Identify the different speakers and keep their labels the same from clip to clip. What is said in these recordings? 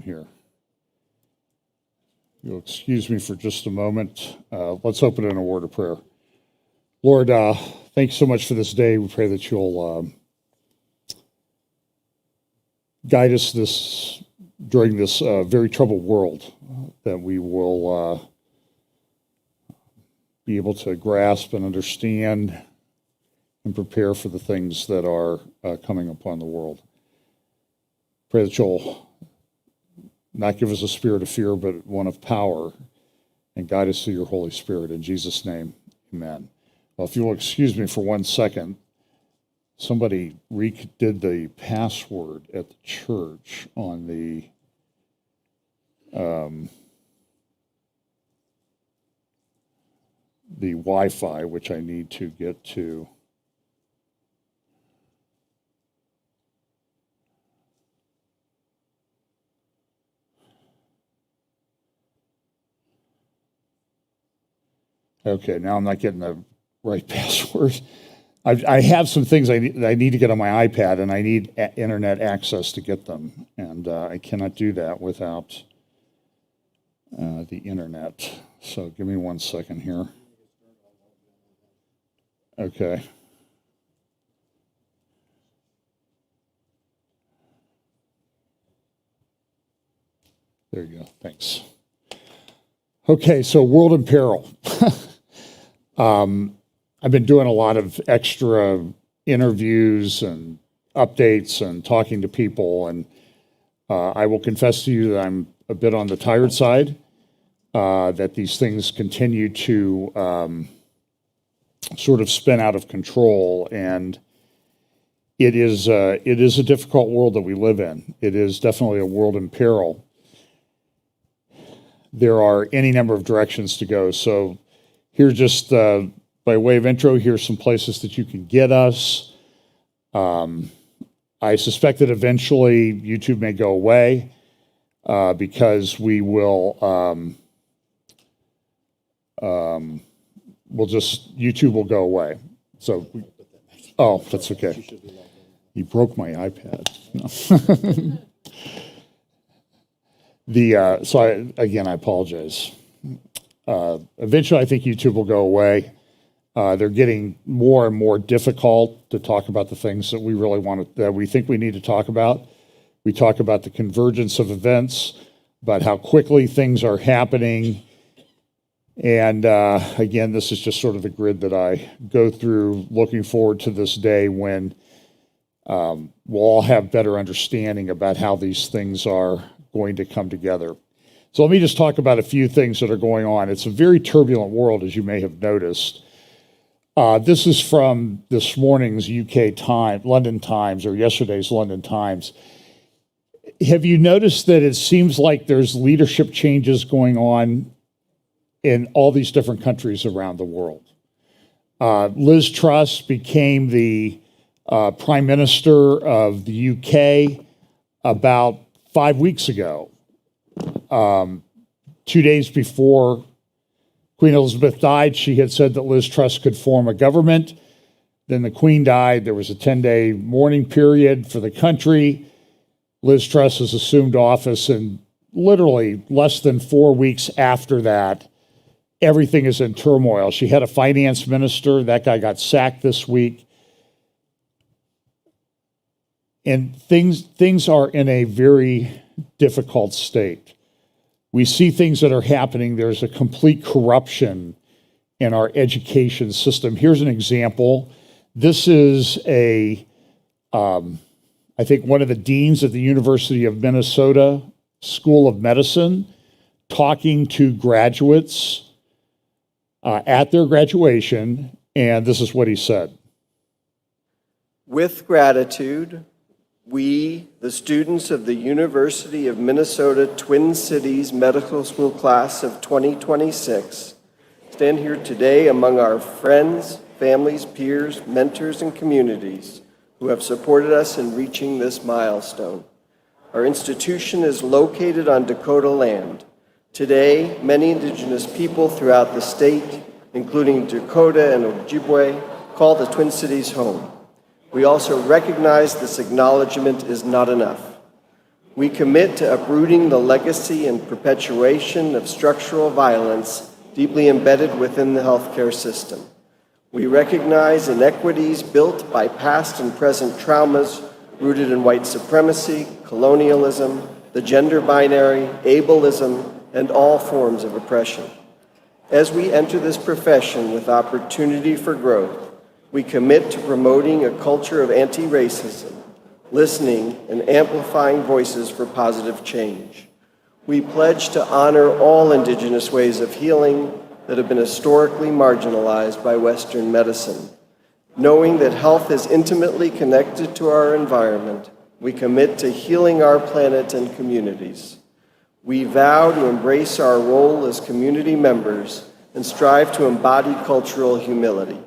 Speaker 1: here. You'll excuse me for just a moment. Let's open in a word of prayer. Lord, thanks so much for this day. We pray that you'll guide us during this very troubled world, that we will be able to grasp and understand and prepare for the things that are coming upon the world. Pray that you'll not give us a spirit of fear, but one of power, and guide us through your Holy Spirit. In Jesus' name, amen. Well, if you'll excuse me for 1 second, somebody redid the password at the church on the Wi-Fi, which I need to get to. Okay, now I'm not getting the right password. I have some things I need to get on my iPad, and I need internet access to get them, and I cannot do that without the internet. So give me 1 second here. Okay. There you go. Thanks. Okay, so World in Peril. I've been doing a lot of extra interviews and updates and talking to people, and I will confess to you that I'm a bit on the tired side, that these things continue to sort of spin out of control, and it is a difficult world that we live in. It is definitely a world in peril. There are any number of directions to go. So here's just by way of intro, here's some places that you can get us. I suspect that eventually YouTube may go away because we will, YouTube will go away. So, that's okay. You broke my iPad. No. I apologize. Eventually, I think YouTube will go away. They're getting more and more difficult to talk about the things that we really that we think we need to talk about. We talk about the convergence of events, about how quickly things are happening. And again, this is just sort of the grid that I go through, looking forward to this day when we'll all have better understanding about how these things are going to come together. So let me just talk about a few things that are going on. It's a very turbulent world, as you may have noticed. This is from this morning's London Times, or yesterday's London Times. Have you noticed that it seems like there's leadership changes going on in all these different countries around the world? Liz Truss became the Prime Minister of the UK about 5 weeks ago. 2 days before Queen Elizabeth died, she had said that Liz Truss could form a government. Then the Queen died. There was a 10-day mourning period for the country. Liz Truss has assumed office, and literally less than 4 weeks after that, everything is in turmoil. She had a finance minister. That guy got sacked this week. And things are in a very difficult state. We see things that are happening. There's a complete corruption in our education system. Here's an example. This is I think one of the deans at the University of Minnesota School of Medicine talking to graduates at their graduation, and this is what he said.
Speaker 2: With gratitude, we, the students of the University of Minnesota Twin Cities Medical School class of 2026, stand here today among our friends, families, peers, mentors, and communities who have supported us in reaching this milestone. Our institution is located on Dakota land. Today, many Indigenous people throughout the state, including Dakota and Ojibwe, call the Twin Cities home. We also recognize this acknowledgement is not enough. We commit to uprooting the legacy and perpetuation of structural violence deeply embedded within the healthcare system. We recognize inequities built by past and present traumas rooted in white supremacy, colonialism, the gender binary, ableism, and all forms of oppression. As we enter this profession with opportunity for growth, we commit to promoting a culture of anti-racism, listening and amplifying voices for positive change. We pledge to honor all Indigenous ways of healing that have been historically marginalized by Western medicine. Knowing that health is intimately connected to our environment, we commit to healing our planet and communities. We vow to embrace our role as community members and strive to embody cultural humility.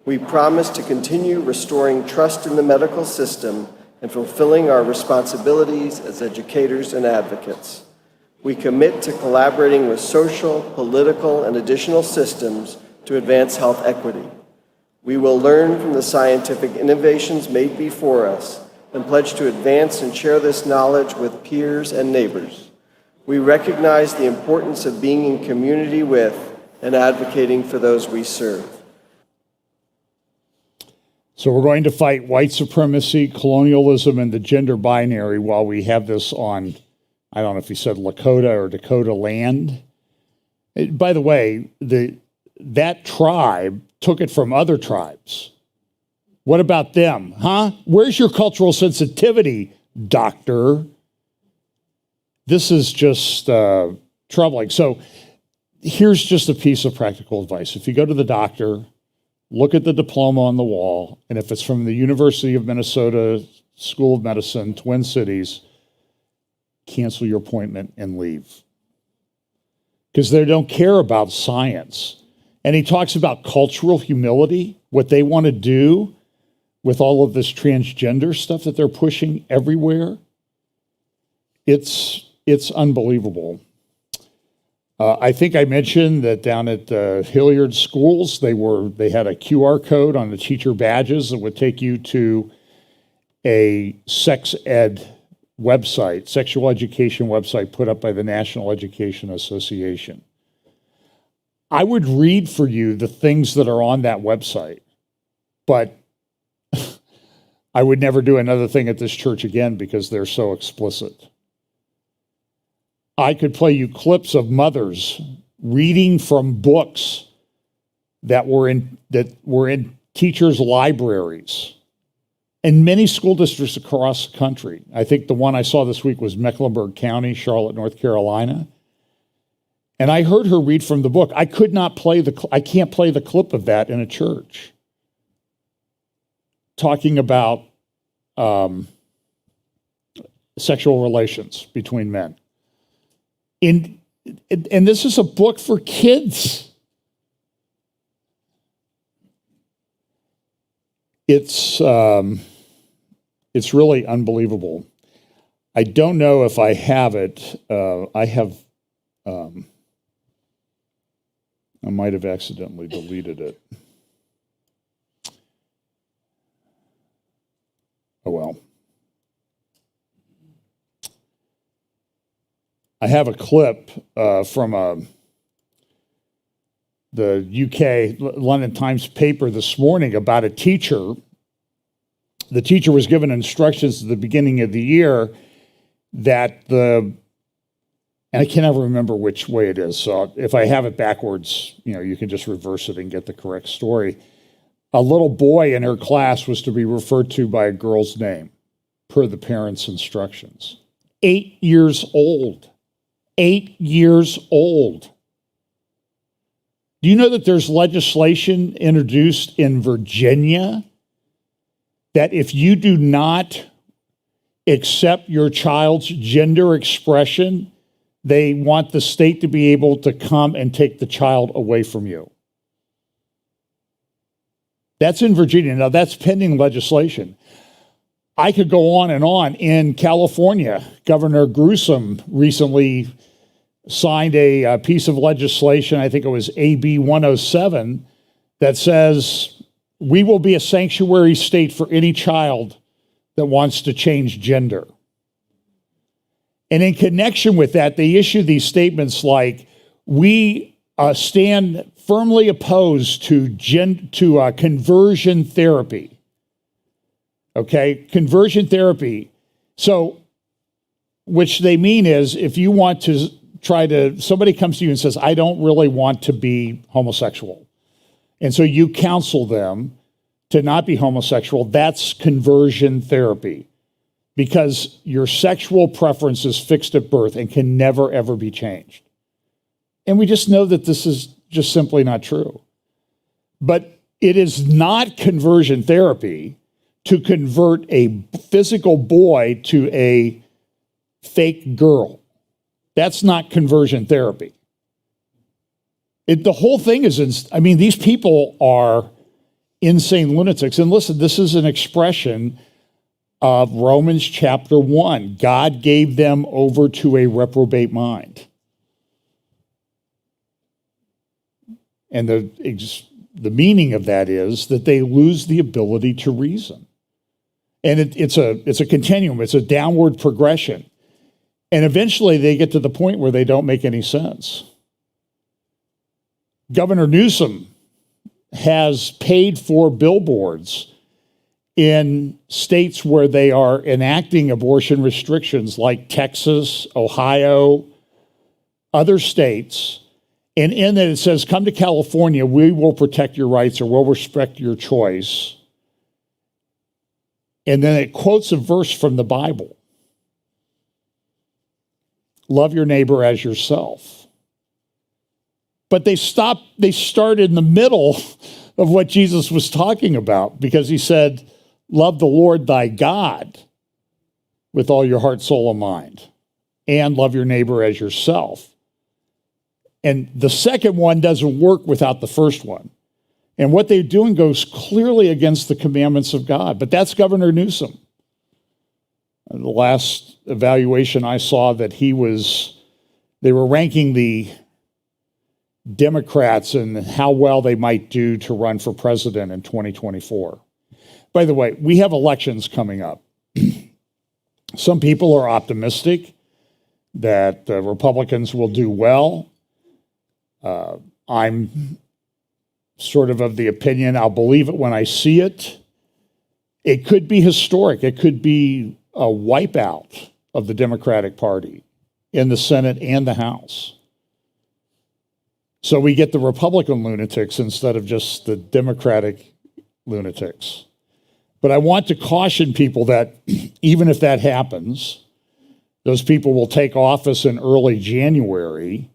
Speaker 2: We promise to continue restoring trust in the medical system and fulfilling our responsibilities as educators and advocates. We commit to collaborating with social, political, and additional systems to advance health equity. We will learn from the scientific innovations made before us and pledge to advance and share this knowledge with peers and neighbors. We recognize the importance of being in community with and advocating for those we serve.
Speaker 1: So we're going to fight white supremacy, colonialism, and the gender binary while we have this on, I don't know if he said Lakota or Dakota land. By the way, that tribe took it from other tribes. What about them, huh? Where's your cultural sensitivity, doctor? This is just troubling. So here's just a piece of practical advice. If you go to the doctor, look at the diploma on the wall, and if it's from the University of Minnesota School of Medicine, Twin Cities, cancel your appointment and leave. Because they don't care about science. And he talks about cultural humility, what they want to do with all of this transgender stuff that they're pushing everywhere. It's unbelievable. I think I mentioned that down at Hilliard schools, they had a QR code on the teacher badges that would take you to a sex ed website, sexual education website put up by the National Education Association. I would read for you the things that are on that website, but I would never do another thing at this church again because they're so explicit. I could play you clips of mothers reading from books that were in teachers' libraries in many school districts across the country. I think the one I saw this week was Mecklenburg County, Charlotte, North Carolina. And I heard her read from the book. I can't play the clip of that in a church. Talking about sexual relations between men. And this is a book for kids. It's really unbelievable. I don't know if I have it. I might have accidentally deleted it. Oh well. I have a clip from the UK London Times paper this morning about a teacher. The teacher was given instructions at the beginning of the year that and I can never remember which way it is, so if I have it backwards, you can just reverse it and get the correct story. A little boy in her class was to be referred to by a girl's name, per the parents' instructions. 8 years old. 8 years old. Do you know that there's legislation introduced in Virginia that if you do not accept your child's gender expression, they want the state to be able to come and take the child away from you? That's in Virginia. Now, that's pending legislation. I could go on and on. In California, Governor Newsom recently signed a piece of legislation, I think it was AB 107, that says we will be a sanctuary state for any child that wants to change gender. And in connection with that, they issue these statements like, we stand firmly opposed to conversion therapy. Okay, conversion therapy. So, which they mean is, if you want to somebody comes to you and says, I don't really want to be homosexual. And so you counsel them to not be homosexual. That's conversion therapy, because your sexual preference is fixed at birth and can never, ever be changed. And we just know that this is just simply not true. But it is not conversion therapy to convert a physical boy to a fake girl. That's not conversion therapy. The whole thing is, these people are insane lunatics. And listen, this is an expression of Romans chapter 1. God gave them over to a reprobate mind. And the meaning of that is that they lose the ability to reason. And it's a continuum. It's a downward progression. And eventually they get to the point where they don't make any sense. Governor Newsom has paid for billboards in states where they are enacting abortion restrictions, like Texas, Ohio, other states. And in it, it says, come to California, we will protect your rights, or we'll respect your choice. And then it quotes a verse from the Bible. Love your neighbor as yourself. But they started in the middle of what Jesus was talking about, because he said, love the Lord thy God with all your heart, soul, and mind, and love your neighbor as yourself. And the second one doesn't work without the first one. And what they're doing goes clearly against the commandments of God. But that's Governor Newsom. The last evaluation I saw, that they were ranking the Democrats and how well they might do to run for president in 2024. By the way, we have elections coming up. Some people are optimistic that Republicans will do well. I'm sort of the opinion, I'll believe it when I see it. It could be historic. It could be a wipeout of the Democratic Party in the Senate and the House. So we get the Republican lunatics instead of just the Democratic lunatics. But I want to caution people that even if that happens, those people will take office in early January.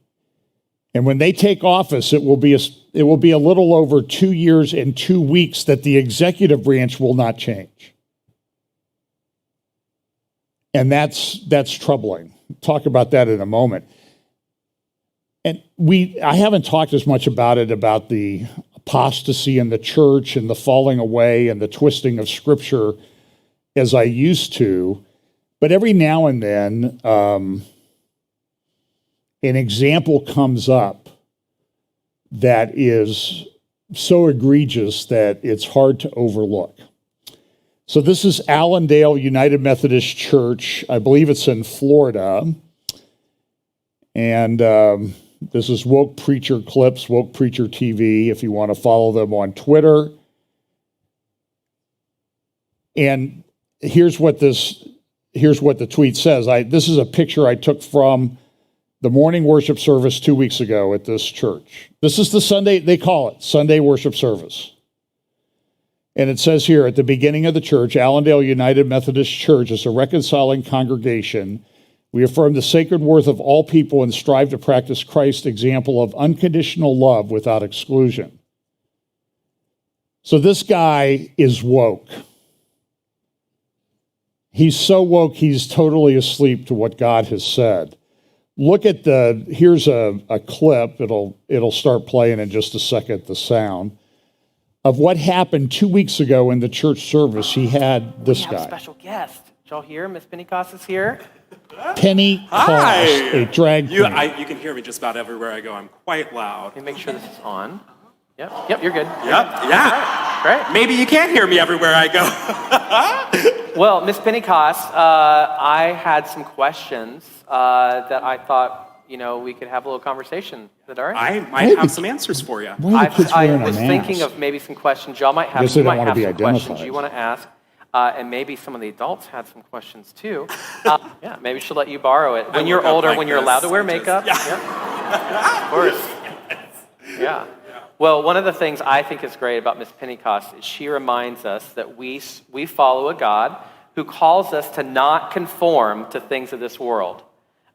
Speaker 1: And when they take office, it will be a little over 2 years and 2 weeks that the executive branch will not change. And that's troubling. Talk about that in a moment. And I haven't talked as much about the apostasy in the church and the falling away and the twisting of Scripture as I used to. But every now and then, an example comes up that is so egregious that it's hard to overlook. So this is Allendale United Methodist Church. I believe it's in Florida. And this is Woke Preacher Clips, Woke Preacher TV, if you want to follow them on Twitter. And here's what the tweet says. This is a picture I took from the morning worship service 2 weeks ago at this church. This is the Sunday, they call it Sunday worship service. And it says here, at the beginning of the church, Allendale United Methodist Church is a reconciling congregation. We affirm the sacred worth of all people and strive to practice Christ's example of unconditional love without exclusion. So this guy is woke. He's so woke, he's totally asleep to what God has said. Look at here's a clip, it'll start playing in just a second, the sound, of what happened 2 weeks ago in the church service. He had this guy.
Speaker 3: We have a special guest. Did y'all hear? Miss Pentecost is here.
Speaker 1: Pentecost, a drag queen.
Speaker 4: You can hear me just about everywhere I go. I'm quite loud.
Speaker 3: Let me make sure this is on. Yep, you're good.
Speaker 4: Yep, yeah.
Speaker 3: Great.
Speaker 4: Maybe you can't hear me everywhere I go.
Speaker 3: Well, Miss Pentecost, I had some questions that I thought, we could have a little conversation. Is that all right?
Speaker 4: I might have some answers for you.
Speaker 1: Why are the kids
Speaker 3: I
Speaker 1: wearing a
Speaker 3: was
Speaker 1: mask?
Speaker 3: thinking of maybe some questions y'all might have.
Speaker 1: Guess they
Speaker 3: You
Speaker 1: don't
Speaker 3: might
Speaker 1: wanna
Speaker 3: have
Speaker 1: be
Speaker 3: some questions
Speaker 1: identified.
Speaker 3: you want to ask, and maybe some of the adults had some questions too. Yeah, maybe she'll let you borrow it when you're
Speaker 4: look up
Speaker 3: older,
Speaker 4: like
Speaker 3: when you're
Speaker 4: this.
Speaker 3: allowed to wear
Speaker 4: I just-
Speaker 3: makeup. Yeah, of course. Yeah. Well, one of the things I think is great about Miss Pentecost is she reminds us that we follow a God who calls us to not conform to things of this world,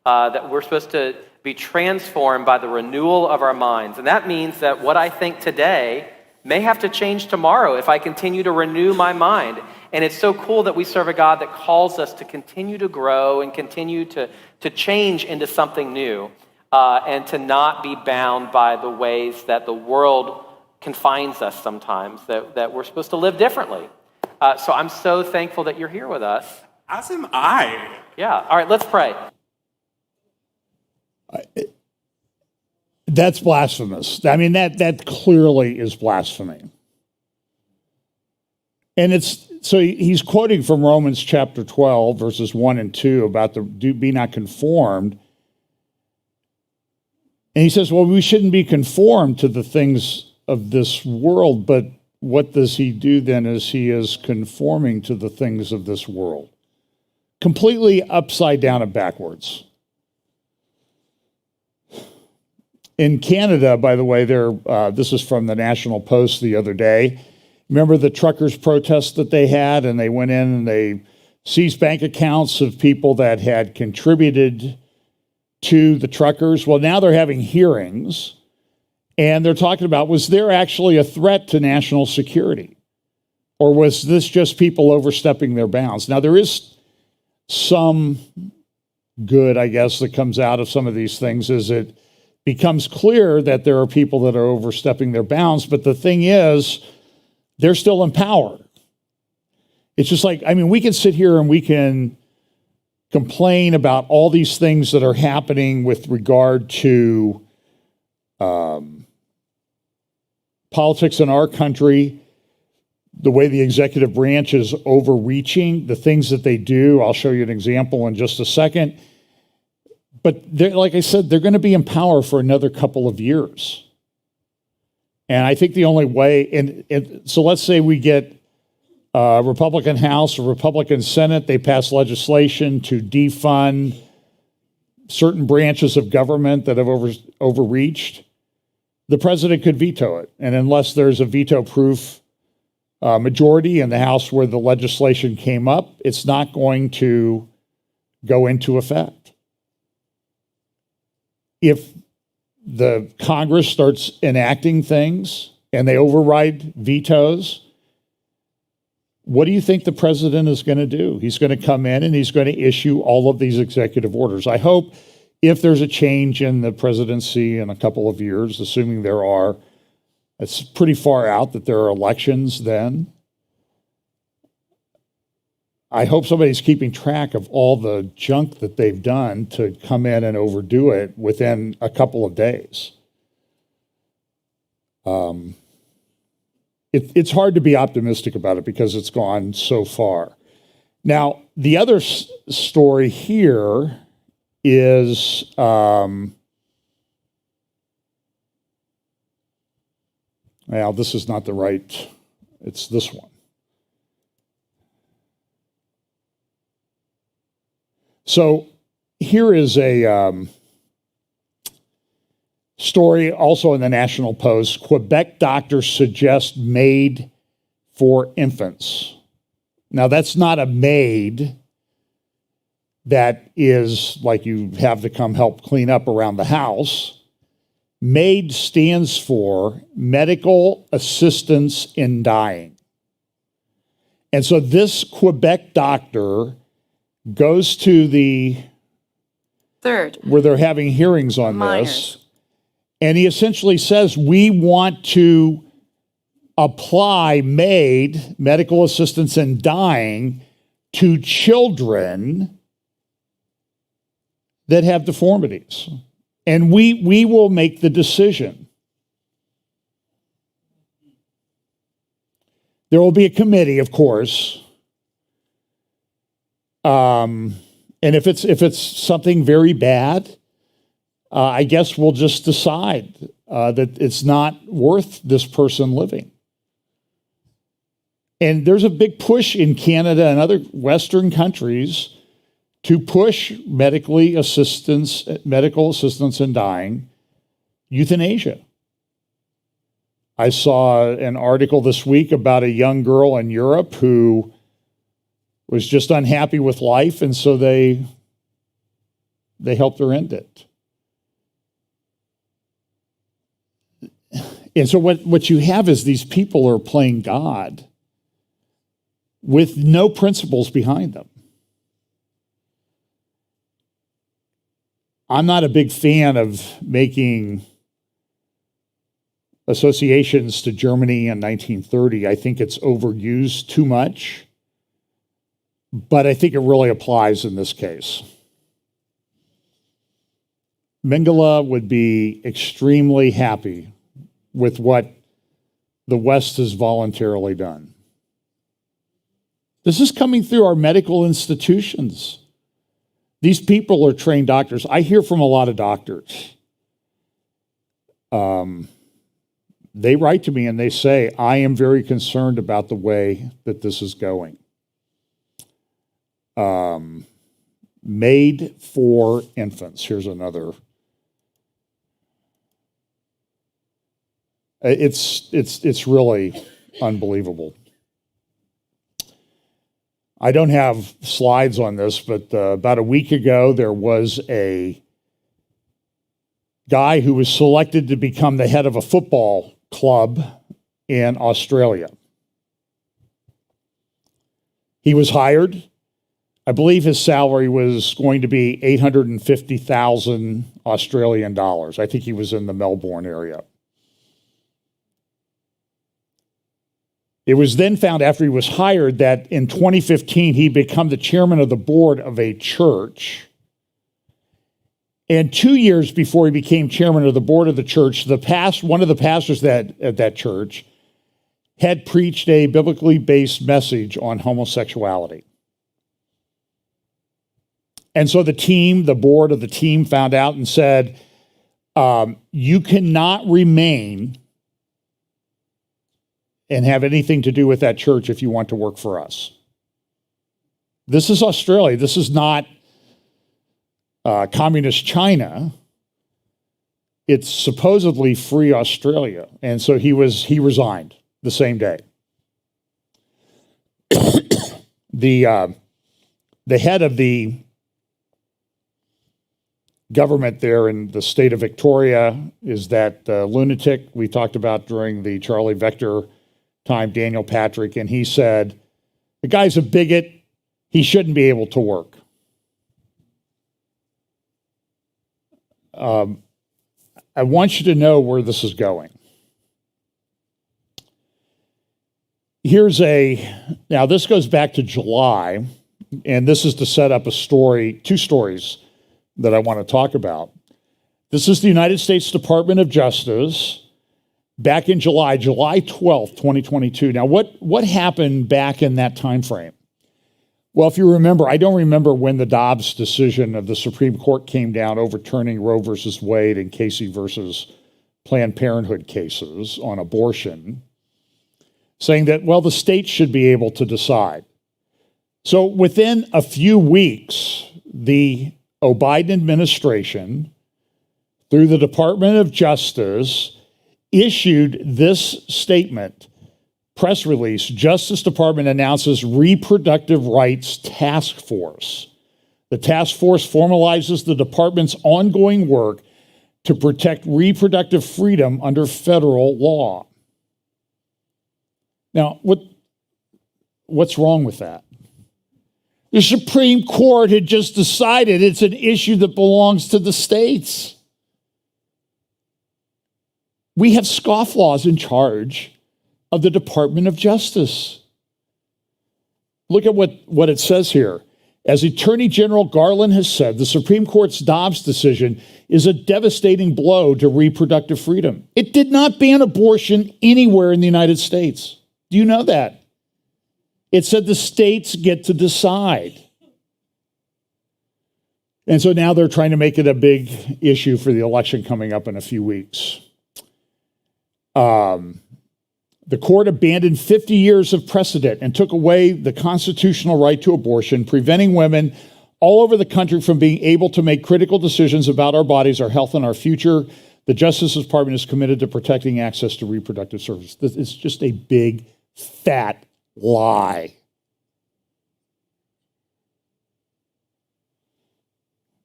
Speaker 3: that we're supposed to be transformed by the renewal of our minds. And that means that what I think today may have to change tomorrow if I continue to renew my mind. And it's so cool that we serve a God that calls us to continue to grow and continue to change into something new, and to not be bound by the ways that the world confines us sometimes, that we're supposed to live differently. So I'm so thankful that you're here with us.
Speaker 4: As am I.
Speaker 3: Yeah. All right, let's pray.
Speaker 1: That's blasphemous. I mean, that clearly is blasphemy. And he's quoting from Romans chapter 12, verses 1 and 2 about be not conformed. And he says, well, we shouldn't be conformed to the things of this world, but what does he do then as he is conforming to the things of this world? Completely upside down and backwards. In Canada, by the way, this is from the National Post the other day. Remember the truckers' protest that they had, and they went in and they seized bank accounts of people that had contributed to the truckers? Well, now they're having hearings, and they're talking about, was there actually a threat to national security? Or was this just people overstepping their bounds? Now, there is some good, I guess, that comes out of some of these things, is it becomes clear that there are people that are overstepping their bounds, but the thing is, they're still in power. It's just like, we can sit here and we can complain about all these things that are happening with regard to politics in our country, the way the executive branch is overreaching, the things that they do. I'll show you an example in just a second. But like I said, they're going to be in power for another couple of years. And I think the only way, and so let's say we get a Republican House, a Republican Senate, they pass legislation to defund certain branches of government that have overreached. The president could veto it. And unless there's a veto-proof majority in the House where the legislation came up, it's not going to go into effect. If the Congress starts enacting things and they override vetoes, what do you think the president is going to do? He's going to come in and he's going to issue all of these executive orders. I hope if there's a change in the presidency in a couple of years, assuming there are, it's pretty far out that there are elections then. I hope somebody's keeping track of all the junk that they've done to come in and overdo it within a couple of days. It's hard to be optimistic about it because it's gone so far. Now, the other story here is well, this is not the right, it's this one. So here is a story also in the National Post. Quebec doctors suggest maid for infants. Now, that's not a maid that is like you have to come help clean up around the house. MAID stands for Medical Assistance in Dying. And so this Quebec doctor goes to where they're having hearings on this, and he essentially says, we want to apply MAID, Medical Assistance in Dying, to children that have deformities. And we will make the decision. There will be a committee, of course, And if it's something very bad, I guess we'll just decide that it's not worth this person living. And there's a big push in Canada and other Western countries to push medical assistance in dying, euthanasia. I saw an article this week about a young girl in Europe who was just unhappy with life, and so they helped her end it. And so what you have is these people are playing God with no principles behind them. I'm not a big fan of making associations to Germany in 1930. I think it's overused too much, but I think it really applies in this case. Mengele would be extremely happy with what the West has voluntarily done. This is coming through our medical institutions. These people are trained doctors. I hear from a lot of doctors. They write to me and they say, I am very concerned about the way that this is going. Made for infants. Here's another. It's really unbelievable. I don't have slides on this, but about a week ago, there was a guy who was selected to become the head of a football club in Australia. He was hired. I believe his salary was going to be 850,000 Australian dollars. I think he was in the Melbourne area. It was then found after he was hired that in 2015, he'd become the chairman of the board of a church. And 2 years before he became chairman of the board of the church, one of the pastors at that church had preached a biblically based message on homosexuality. And so the board of the team found out and said, you cannot remain and have anything to do with that church if you want to work for us. This is Australia. This is not communist China. It's supposedly free Australia. And so he resigned the same day. The head of the government there in the state of Victoria is that lunatic we talked about during the Charlie Vector time, Daniel Patrick, and he said, the guy's a bigot, he shouldn't be able to work. I want you to know where this is going. Now this goes back to July, and this is to set up two stories that I want to talk about. This is the United States Department of Justice back in July 12th, 2022. Now, what happened back in that time frame? Well, if you remember, I don't remember when the Dobbs decision of the Supreme Court came down overturning Roe versus Wade and Casey versus Planned Parenthood cases on abortion, saying that, well, the states should be able to decide. So within a few weeks, the Biden administration, through the Department of Justice, issued this statement, press release, Justice Department announces Reproductive Rights Task Force. The task force formalizes the department's ongoing work to protect reproductive freedom under federal law. Now, what's wrong with that? The Supreme Court had just decided it's an issue that belongs to the states. We have scofflaws in charge of the Department of Justice. Look at what it says here. As Attorney General Garland has said, the Supreme Court's Dobbs decision is a devastating blow to reproductive freedom. It did not ban abortion anywhere in the United States. Do you know that? It said the states get to decide. And so now they're trying to make it a big issue for the election coming up in a few weeks. The court abandoned 50 years of precedent and took away the constitutional right to abortion, preventing women all over the country from being able to make critical decisions about our bodies, our health, and our future. The Justice Department is committed to protecting access to reproductive services. This is just a big, fat lie.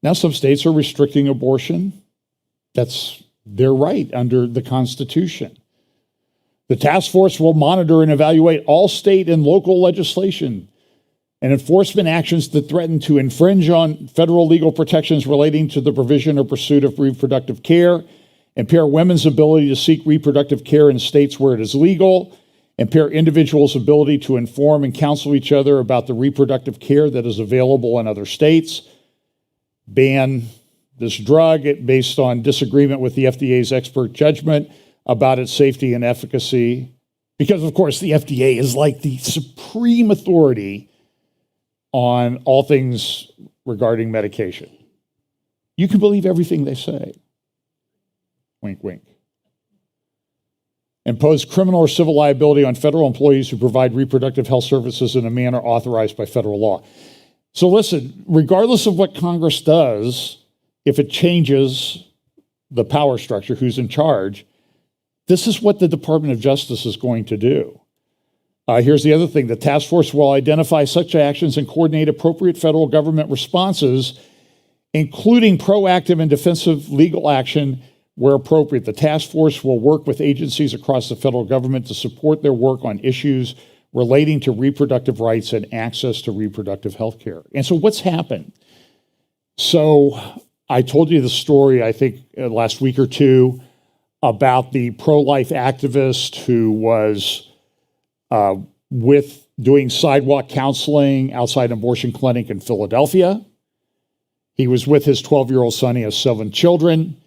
Speaker 1: Now, some states are restricting abortion. That's their right under the Constitution. The task force will monitor and evaluate all state and local legislation and enforcement actions that threaten to infringe on federal legal protections relating to the provision or pursuit of reproductive care, impair women's ability to seek reproductive care in states where it is legal, impair individuals' ability to inform and counsel each other about the reproductive care that is available in other states, ban this drug based on disagreement with the FDA's expert judgment about its safety and efficacy, because, of course, the FDA is like the supreme authority on all things regarding medication. You can believe everything they say. Wink, wink. Impose criminal or civil liability on federal employees who provide reproductive health services in a manner authorized by federal law. So listen, regardless of what Congress does, if it changes the power structure, who's in charge, this is what the Department of Justice is going to do. Here's the other thing. The task force will identify such actions and coordinate appropriate federal government responses, including proactive and defensive legal action where appropriate. The task force will work with agencies across the federal government to support their work on issues relating to reproductive rights and access to reproductive health care. And so what's happened? So I told you the story, I think, last week or two about the pro-life activist who was doing sidewalk counseling outside an abortion clinic in Philadelphia. He was with his 12-year-old son. He has 7 children.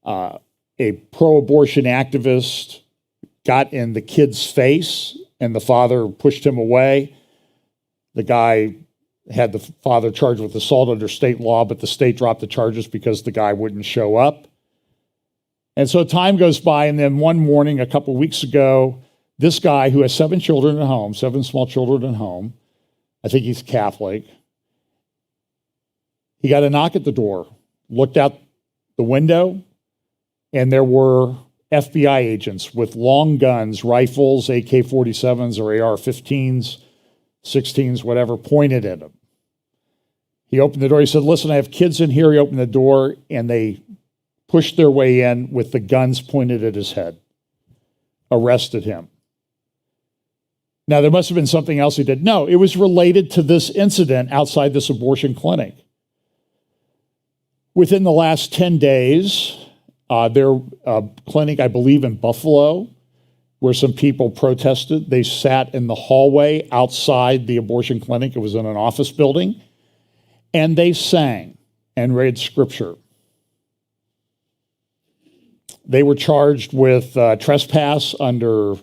Speaker 1: A pro-abortion activist got in the kid's face, and the father pushed him away. The guy had the father charged with assault under state law, but the state dropped the charges because the guy wouldn't show up. And so time goes by, and then one morning, a couple weeks ago, this guy who has 7 children at home, 7 small children at home, I think he's Catholic, he got a knock at the door, looked out the window, and there were FBI agents with long guns, rifles, AK-47s or AR-15s, 16s, whatever, pointed at him. He opened the door. He said, "Listen, I have kids in here." He opened the door, and they pushed their way in with the guns pointed at his head, arrested him. Now, there must have been something else he did. No, it was related to this incident outside this abortion clinic. Within the last 10 days, their clinic, I believe in Buffalo, where some people protested, they sat in the hallway outside the abortion clinic. It was in an office building. And they sang and read scripture. They were charged with trespass under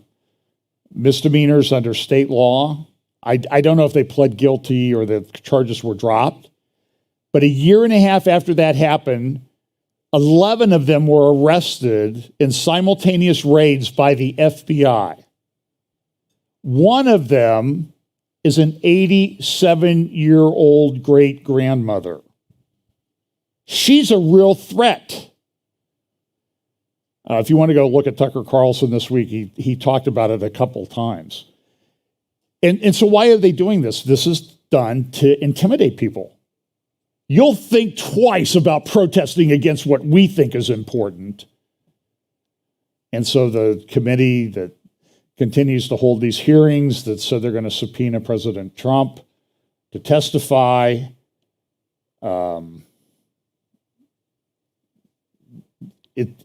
Speaker 1: misdemeanors under state law. I don't know if they pled guilty or the charges were dropped. But a year and a half after that happened, 11 of them were arrested in simultaneous raids by the FBI. One of them is an 87-year-old great-grandmother. She's a real threat. If you want to go look at Tucker Carlson this week, he talked about it a couple times. And so why are they doing this? This is done to intimidate people. You'll think twice about protesting against what we think is important. And so the committee that continues to hold these hearings that said they're going to subpoena President Trump to testify.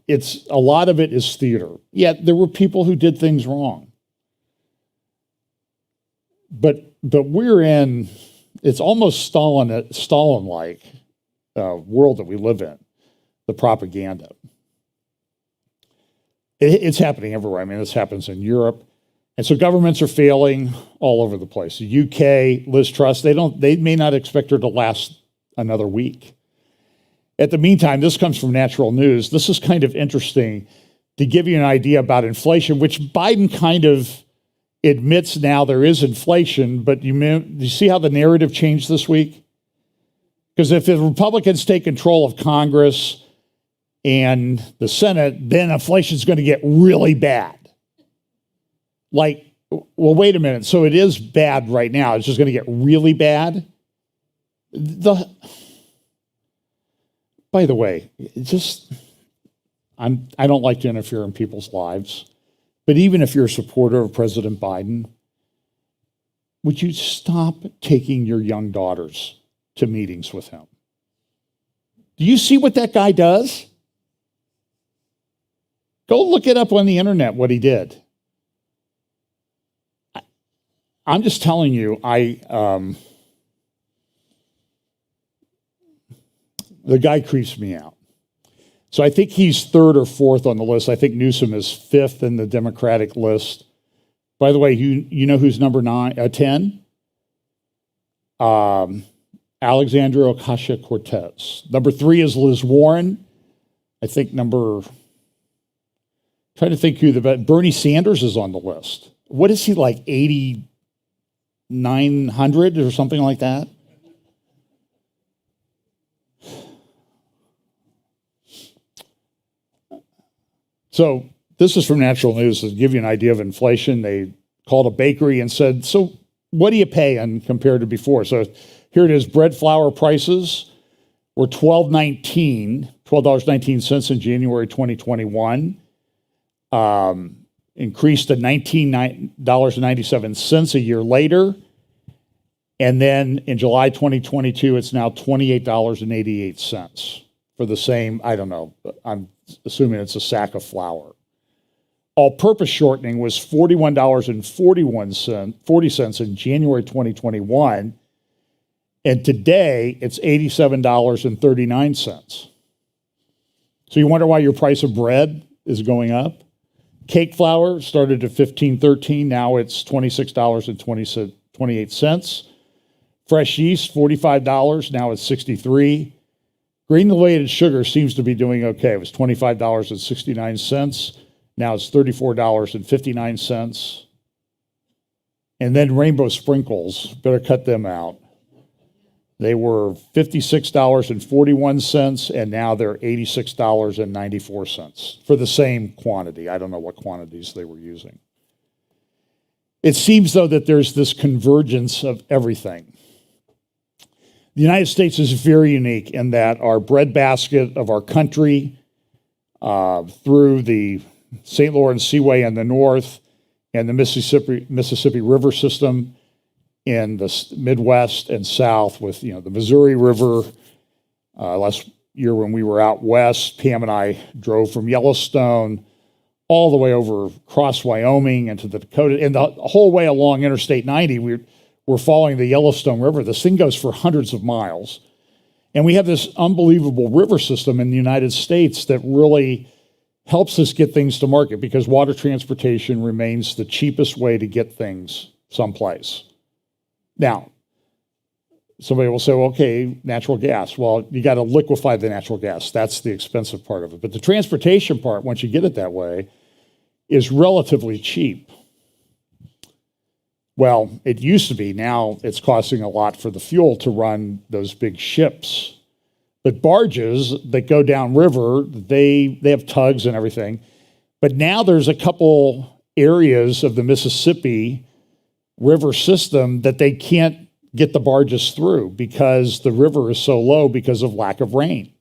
Speaker 1: It's a lot of it is theater. Yet there were people who did things wrong. But we're in, it's almost Stalin-like world that we live in, the propaganda. It's happening everywhere. I mean, this happens in Europe. And so governments are failing all over the place. The UK, Liz Truss, they may not expect her to last another week. At the meantime, this comes from Natural News. This is kind of interesting to give you an idea about inflation, which Biden kind of admits now there is inflation, but you see how the narrative changed this week? Because if the Republicans take control of Congress and the Senate, then inflation is going to get really bad. Like, well, wait a minute. So it is bad right now. It's just going to get really bad? By the way, I don't like to interfere in people's lives, but even if you're a supporter of President Biden, would you stop taking your young daughters to meetings with him? Do you see what that guy does? Go look it up on the internet, what he did. I'm just telling you, the guy creeps me out. So I think he's third or fourth on the list. I think Newsom is fifth in the Democratic list. By the way, you know who's number 10? Alexandria Ocasio-Cortez. Number 3 is Liz Warren. I think trying to think Bernie Sanders is on the list. What is he, like 8,900 or something like that? So this is from Natural News to give you an idea of inflation. They called a bakery and said, so what do you pay compared to before? So here it is, bread flour prices were $12.19 in January 2021, increased to $19.97 a year later. And then in July 2022, it's now $28.88 for the same, I don't know, I'm assuming it's a sack of flour. All-purpose shortening was $41.40 in January 2021, and today it's $87.39. So you wonder why your price of bread is going up? Cake flour started at $15.13, now it's $26.28. Fresh yeast, $45, now it's $63. Granulated sugar seems to be doing okay. It was $25.69. Now it's $34.59. And then rainbow sprinkles, better cut them out. They were $56.41, and now they're $86.94 for the same quantity. I don't know what quantities they were using. It seems, though, that there's this convergence of everything. The United States is very unique in that our breadbasket of our country, through the St. Lawrence Seaway in the north and the Mississippi River system in the Midwest and South, with the Missouri River. Last year when we were out west, Pam and I drove from Yellowstone all the way over across Wyoming into the Dakota, and the whole way along Interstate 90. We're following the Yellowstone River. This thing goes for hundreds of miles. And we have this unbelievable river system in the United States that really helps us get things to market, because water transportation remains the cheapest way to get things someplace. Now, somebody will say, well, okay, natural gas. Well, you got to liquefy the natural gas. That's the expensive part of it. But the transportation part, once you get it that way, is relatively cheap. Well, it used to be. Now it's costing a lot for the fuel to run those big ships. But barges that go downriver, they have tugs and everything. But now there's a couple areas of the Mississippi River system that they can't get the barges through because the river is so low because of lack of rain.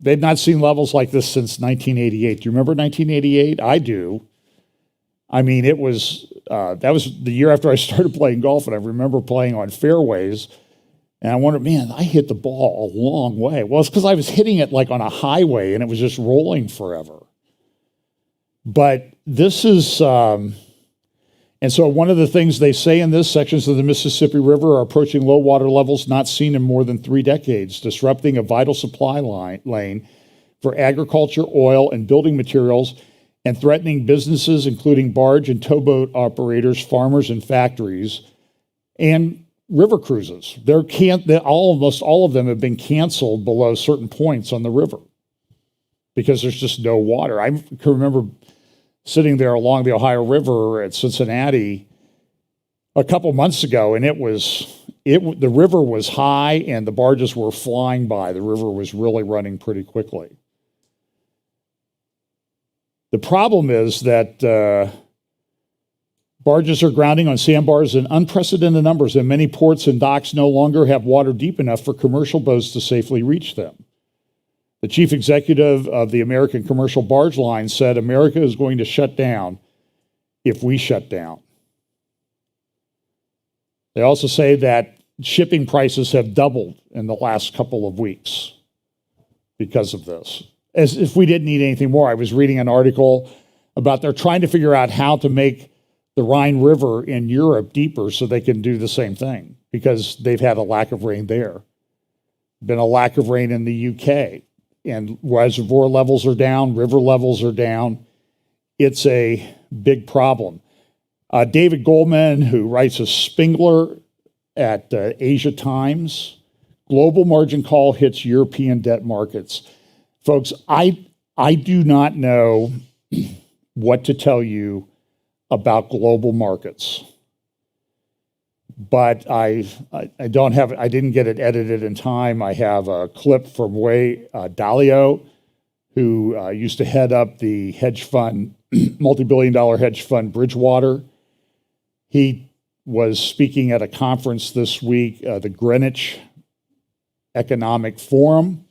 Speaker 1: They've not seen levels like this since 1988. Do you remember 1988? I do. I mean, that was the year after I started playing golf, and I remember playing on fairways, and I wondered, man, I hit the ball a long way. Well, it's because I was hitting it like on a highway, and it was just rolling forever. But this is, and so one of the things they say in this, sections of the Mississippi River are approaching low water levels not seen in more than 3 decades, disrupting a vital supply lane for agriculture, oil, and building materials, and threatening businesses, including barge and towboat operators, farmers, and factories, and river cruises. Almost all of them have been canceled below certain points on the river because there's just no water. I can remember sitting there along the Ohio River at Cincinnati a couple months ago, and the river was high and the barges were flying by. The river was really running pretty quickly. The problem is that barges are grounding on sandbars in unprecedented numbers, and many ports and docks no longer have water deep enough for commercial boats to safely reach them. The chief executive of the American Commercial Barge Line said America is going to shut down if we shut down. They also say that shipping prices have doubled in the last couple of weeks because of this. As if we didn't need anything more. I was reading an article about they're trying to figure out how to make the Rhine River in Europe deeper so they can do the same thing because they've had a lack of rain there. Been a lack of rain in the UK, and reservoir levels are down, river levels are down. It's a big problem. David Goldman, who writes a Spengler at Asia Times, global margin call hits European debt markets. Folks, I do not know what to tell you about global markets, but I didn't get it edited in time. I have a clip from Ray Dalio, who used to head up the hedge fund, multi-billion-dollar hedge fund Bridgewater. He was speaking at a conference this week, the Greenwich Economic Forum.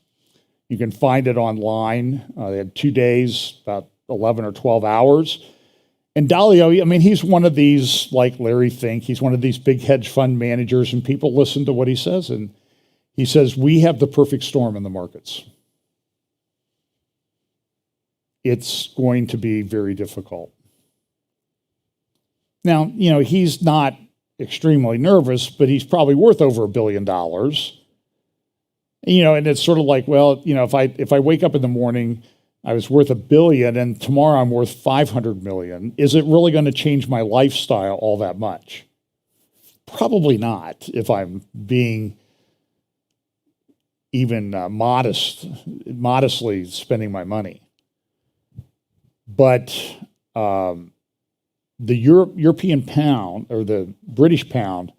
Speaker 1: You can find it online. They had 2 days, about 11 or 12 hours. And Dalio, I mean, he's one of these, like Larry Fink, he's one of these big hedge fund managers, and people listen to what he says. And he says, we have the perfect storm in the markets. It's going to be very difficult. Now, he's not extremely nervous, but he's probably worth over $1 billion. And it's sort of like, well, if I wake up in the morning, I was worth $1 billion, and tomorrow I'm worth $500 million. Is it really going to change my lifestyle all that much? Probably not, if I'm being even modestly spending my money. But the European pound, or the British pound,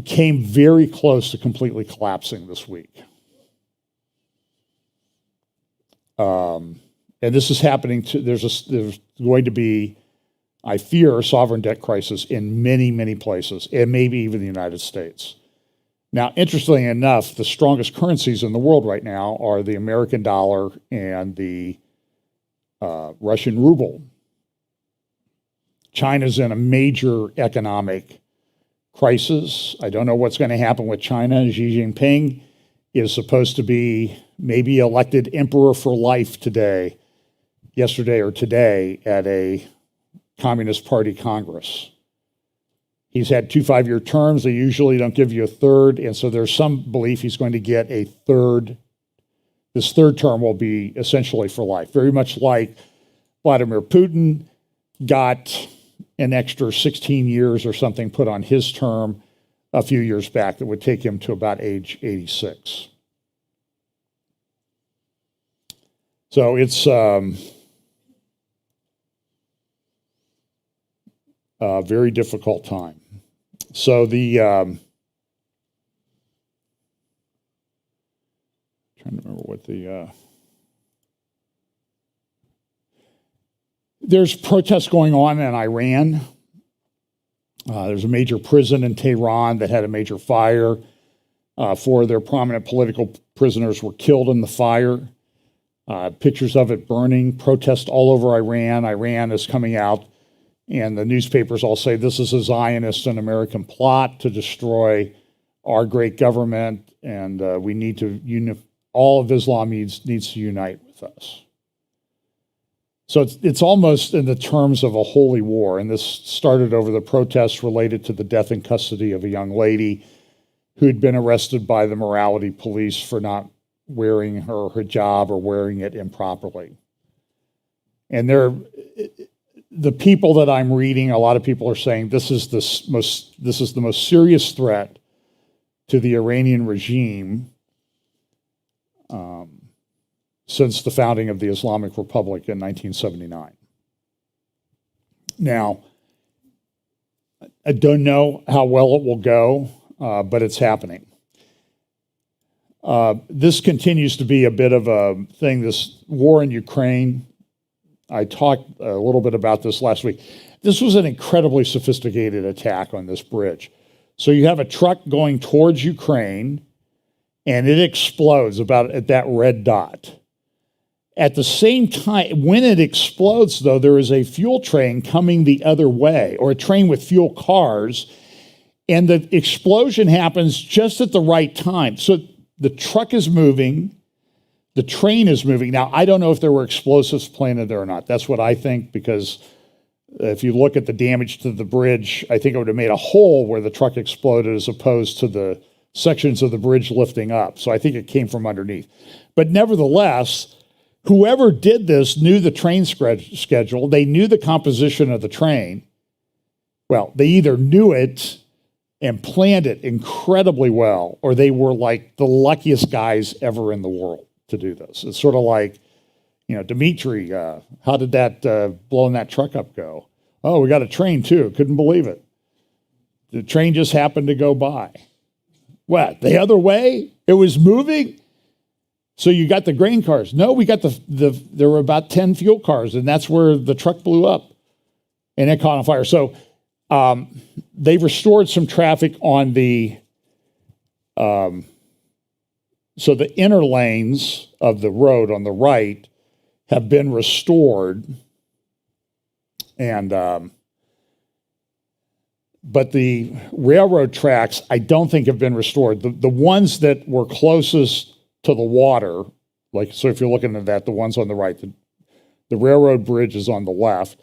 Speaker 1: came very close to completely collapsing this week. And this is happening there's going to be, I fear, a sovereign debt crisis in many, many places, and maybe even the United States. Now, interestingly enough, the strongest currencies in the world right now are the American dollar and the Russian ruble. China's in a major economic crisis. I don't know what's going to happen with China. Xi Jinping is supposed to be maybe elected emperor for life yesterday or today at a Communist Party Congress. He's had 2 5-year terms. They usually don't give you a third, and so there's some belief he's going to get a third. This third term will be essentially for life, very much like Vladimir Putin got an extra 16 years or something put on his term a few years back that would take him to about age 86. So it's a very difficult time. So trying to remember what there's protests going on in Iran. There's a major prison in Tehran that had a major fire. 4 of their prominent political prisoners were killed in the fire. Pictures of it burning, protests all over Iran. Iran is coming out, and the newspapers all say this is a Zionist and American plot to destroy our great government, and we need to all of Islam needs to unite with us. So it's almost in the terms of a holy war, and this started over the protests related to the death in custody of a young lady who had been arrested by the morality police for not wearing her hijab or wearing it improperly. And the people that I'm reading, a lot of people are saying this is the most serious threat to the Iranian regime since the founding of the Islamic Republic in 1979. Now, I don't know how well it will go, but it's happening. This continues to be a bit of a thing, this war in Ukraine. I talked a little bit about this last week. This was an incredibly sophisticated attack on this bridge. So you have a truck going towards Ukraine, and it explodes about at that red dot. At the same time, when it explodes, though, there is a fuel train coming the other way, or a train with fuel cars, and the explosion happens just at the right time. So the truck is moving, the train is moving. Now, I don't know if there were explosives planted there or not. That's what I think, because if you look at the damage to the bridge, I think it would have made a hole where the truck exploded as opposed to the sections of the bridge lifting up. So I think it came from underneath. But nevertheless, whoever did this knew the train schedule. They knew the composition of the train. Well, they either knew it and planned it incredibly well, or they were like the luckiest guys ever in the world to do this. It's sort of like, Dimitri, how did that blowing that truck up go? Oh, we got a train too. Couldn't believe it. The train just happened to go by. What, the other way? It was moving? So you got the grain cars. No, we got there were about 10 fuel cars, and that's where the truck blew up, and it caught on fire. So they restored some traffic on the, so the inner lanes of the road on the right have been restored, and but the railroad tracks I don't think have been restored. The ones that were closest to the water, so if you're looking at that, the ones on the right, the railroad bridge is on the left.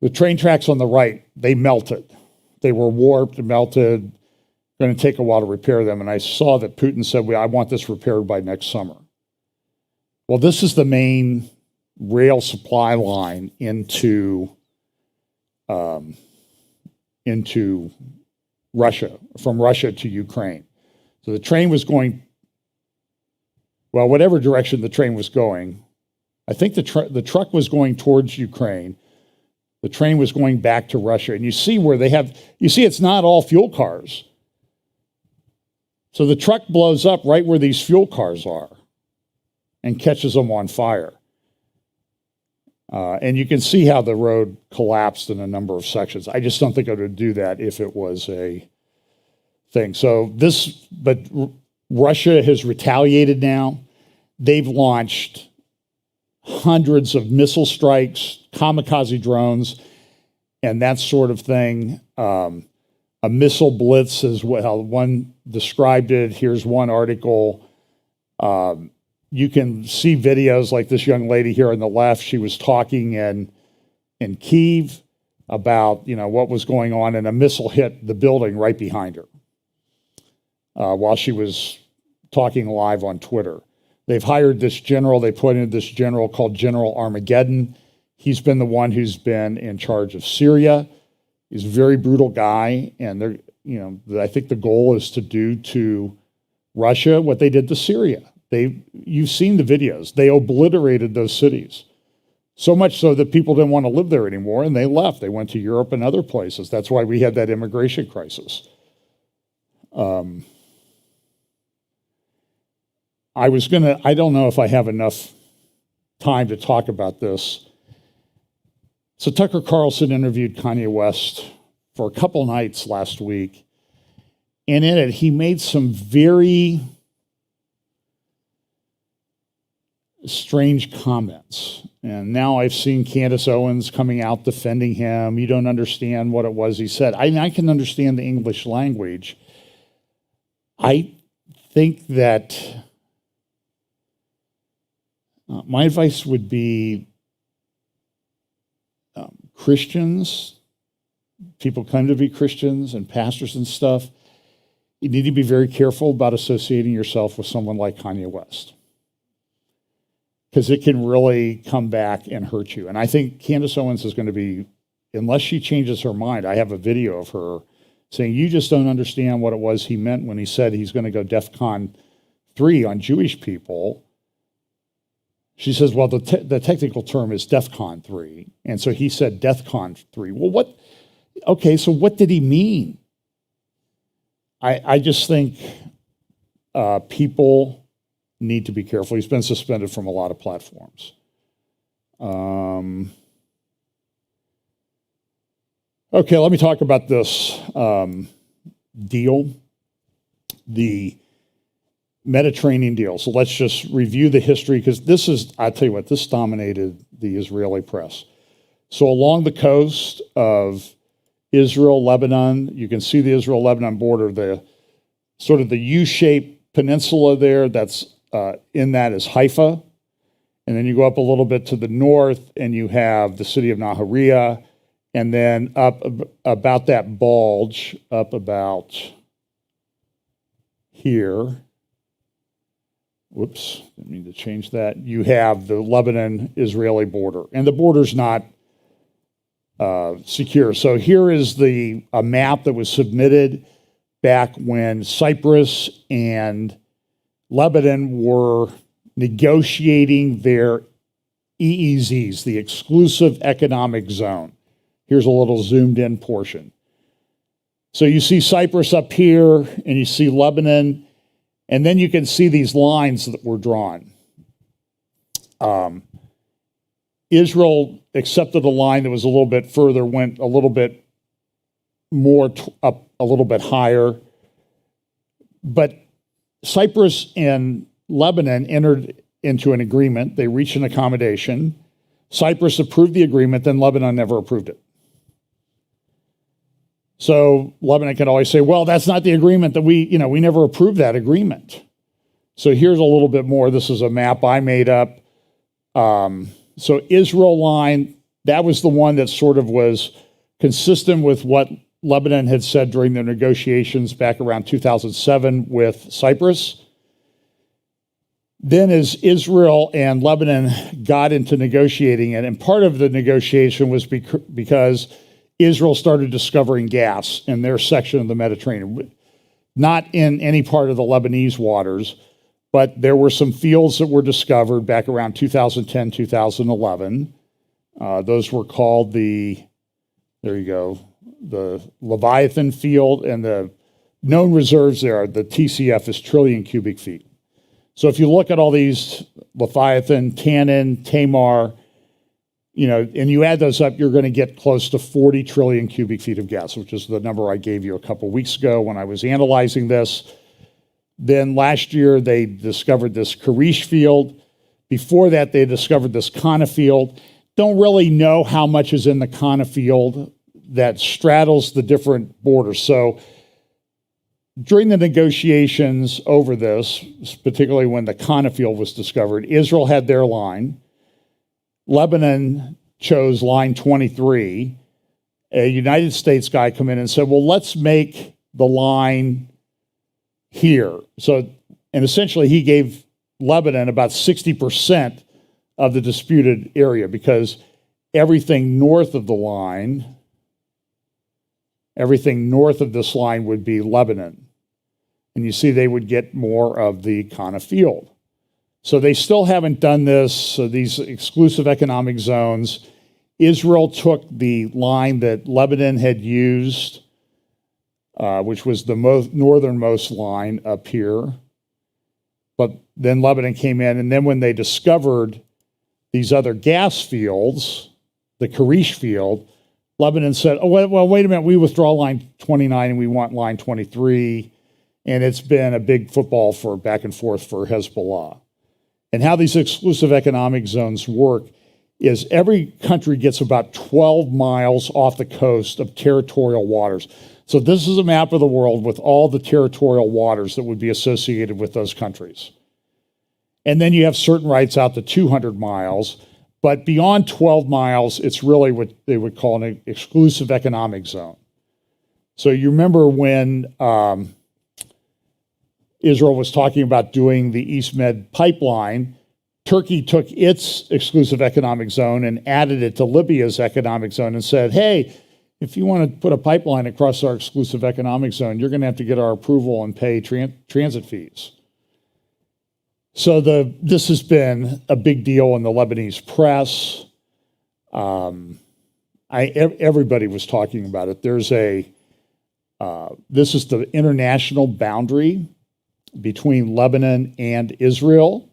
Speaker 1: The train tracks on the right, they melted. They were warped and melted. Going to take a while to repair them. And I saw that Putin said, I want this repaired by next summer. Well, this is the main rail supply line into Russia, from Russia to Ukraine. So the train was going, whatever direction the train was going. I think the truck was going towards Ukraine. The train was going back to Russia. And you see it's not all fuel cars. So the truck blows up right where these fuel cars are and catches them on fire. And you can see how the road collapsed in a number of sections. I just don't think it would do that if it was a thing. But Russia has retaliated now. They've launched hundreds of missile strikes, kamikaze drones, and that sort of thing. A missile blitz is how one described it. Here's one article. You can see videos like this young lady here on the left. She was talking in Kyiv about what was going on, and a missile hit the building right behind her while she was talking live on Twitter. They've hired this general. They put in this general called General Armageddon. He's been the one who's been in charge of Syria. He's a very brutal guy, and I think the goal is to do to Russia what they did to Syria. You've seen the videos. They obliterated those cities, so much so that people didn't want to live there anymore, and they left. They went to Europe and other places. That's why we had that immigration crisis. I don't know if I have enough time to talk about this. So Tucker Carlson interviewed Kanye West for a couple nights last week, and in it, he made some very strange comments. And now I've seen Candace Owens coming out defending him. You don't understand what it was he said. I can understand the English language. I think that my advice would be Christians, people claim to be Christians and pastors and stuff, you need to be very careful about associating yourself with someone like Kanye West, because it can really come back and hurt you. And I think Candace Owens is going to be, unless she changes her mind, I have a video of her saying, you just don't understand what it was he meant when he said he's going to go DEFCON 3 on Jewish people. She says, well, the technical term is DEFCON 3. And so he said DEFCON 3. Well, okay, so what did he mean? I just think people need to be careful. He's been suspended from a lot of platforms. Okay, let me talk about this deal, the Mediterranean deal. So let's just review the history, because this is, I tell you what, this dominated the Israeli press. So along the coast of Israel, Lebanon, you can see the Israel-Lebanon border, the sort of the U-shaped peninsula there, that's in that is Haifa. And then you go up a little bit to the north and you have the city of Nahariya, and then up about that bulge, up about here. Whoops, didn't mean to change that. You have the Lebanon-Israeli border, and the border's not secure. So here is a map that was submitted back when Cyprus and Lebanon were negotiating their EEZs, the exclusive economic zone. Here's a little zoomed in portion. So you see Cyprus up here, and you see Lebanon, and then you can see these lines that were drawn. Israel accepted a line that was a little bit further, went a little bit more up, a little bit higher. But Cyprus and Lebanon entered into an agreement. They reached an accommodation. Cyprus approved the agreement, then Lebanon never approved it. So Lebanon can always say, well, that's not the agreement that we never approved that agreement. So here's a little bit more. This is a map I made up. So Israel line, that was the one that sort of was consistent with what Lebanon had said during their negotiations back around 2007 with Cyprus. Then as Israel and Lebanon got into negotiating it, and part of the negotiation was because Israel started discovering gas in their section of the Mediterranean, not in any part of the Lebanese waters, but there were some fields that were discovered back around 2010, 2011. Those were called the Leviathan field, and the known reserves there, the TCF is trillion cubic feet. So if you look at all these, Leviathan, Tannin, Tamar, and you add those up, you're going to get close to 40 trillion cubic feet of gas, which is the number I gave you a couple weeks ago when I was analyzing this. Then last year, they discovered this Karish field. Before that, they discovered this Kana field. Don't really know how much is in the Kana field that straddles the different borders. So during the negotiations over this, particularly when the Kana field was discovered, Israel had their line. Lebanon chose line 23. A United States guy come in and said, well, let's make the line here. So, and essentially he gave Lebanon about 60% of the disputed area, because everything north of this line would be Lebanon. And you see they would get more of the Kana field. So they still haven't done this. So these exclusive economic zones, Israel took the line that Lebanon had used, which was the northernmost line up here. But then Lebanon came in, and then when they discovered these other gas fields, the Karish field, Lebanon said, oh, well, wait a minute, we withdraw line 29 and we want line 23. And it's been a big football for back and forth for Hezbollah. And how these exclusive economic zones work is every country gets about 12 miles off the coast of territorial waters. So this is a map of the world with all the territorial waters that would be associated with those countries. And then you have certain rights out to 200 miles, but beyond 12 miles, it's really what they would call an exclusive economic zone. So you remember when Israel was talking about doing the East Med pipeline, Turkey took its exclusive economic zone and added it to Libya's economic zone and said, hey, if you want to put a pipeline across our exclusive economic zone, you're going to have to get our approval and pay transit fees. So this has been a big deal in the Lebanese press. Everybody was talking about it. This is the international boundary between Lebanon and Israel.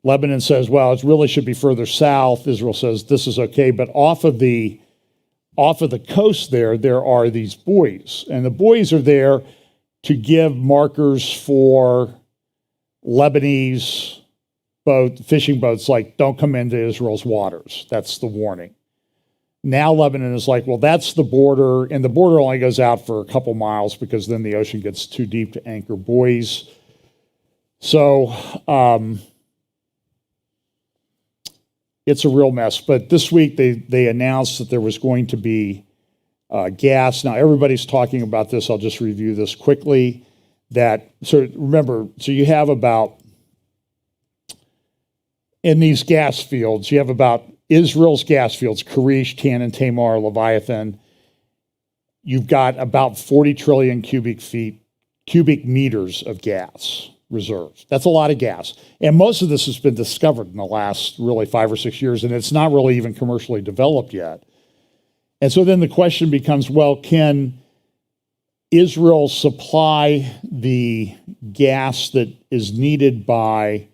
Speaker 1: Lebanon says, well, it really should be further south. Israel says this is okay, but off of the coast there are these buoys, and the buoys are there to give markers for Lebanese fishing boats, like, don't come into Israel's waters. That's the warning. Now Lebanon is like, well, that's the border, and the border only goes out for a couple miles because then the ocean gets too deep to anchor buoys. So it's a real mess. But this week they announced that there was going to be gas. Now everybody's talking about this. I'll just review this quickly. So you have about, in these gas fields, you have about Israel's gas fields, Karish, Tanin, Tamar, Leviathan. You've got about 40 trillion cubic meters of gas reserves. That's a lot of gas. And most of this has been discovered in the last really 5 or 6 years, and it's not really even commercially developed yet. And so then the question becomes, well, can Israel supply the gas that is needed by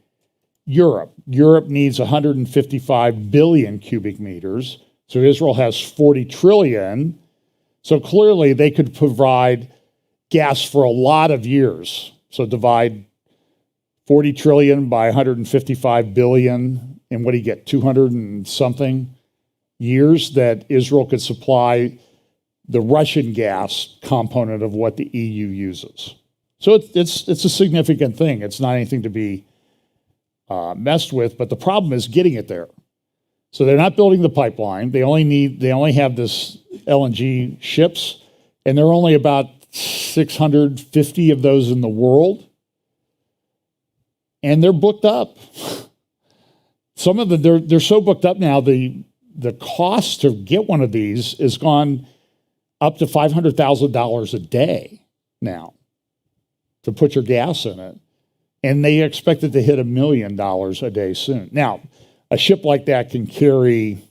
Speaker 1: Europe? Europe needs 155 billion cubic meters. So Israel has 40 trillion. So clearly they could provide gas for a lot of years. So divide 40 trillion by 155 billion, and what do you get, 200 and something years that Israel could supply the Russian gas component of what the EU uses. So it's a significant thing. It's not anything to be messed with, but the problem is getting it there. So they're not building the pipeline. They only have this LNG ships, and there are only about 650 of those in the world, and they're booked up. Some of them they're so booked up now. The cost to get one of these has gone up to $500,000 a day now to put your gas in it. And they expect it to hit $1 million a day soon. Now, a ship like that can carry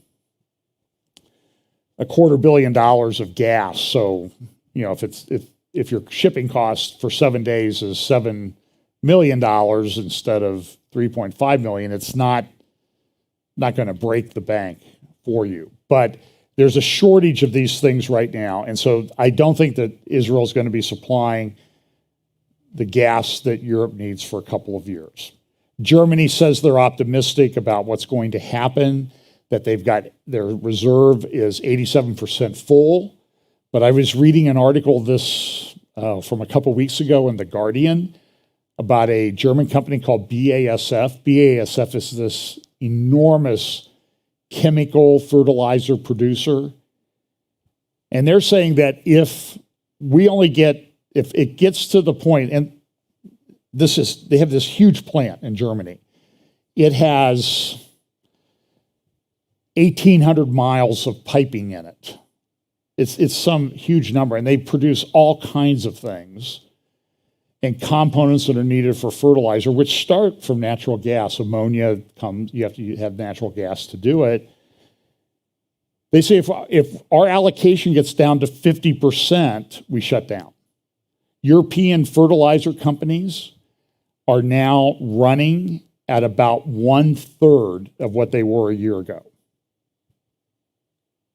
Speaker 1: $250 million of gas. So, if your shipping cost for 7 days is $7 million instead of $3.5 million, it's not going to break the bank for you. But there's a shortage of these things right now. And so I don't think that Israel is going to be supplying the gas that Europe needs for a couple of years. Germany says they're optimistic about what's going to happen, that they've got their reserve is 87% full. But I was reading an article from a couple weeks ago in The Guardian about a German company called BASF. BASF is this enormous chemical fertilizer producer. And they're saying that if it gets to the point, and they have this huge plant in Germany. It has 1,800 miles of piping in it. It's some huge number, and they produce all kinds of things and components that are needed for fertilizer, which start from natural gas. Ammonia comes, you have to have natural gas to do it. They say if our allocation gets down to 50%, we shut down. European fertilizer companies are now running at about 1/3 of what they were a year ago.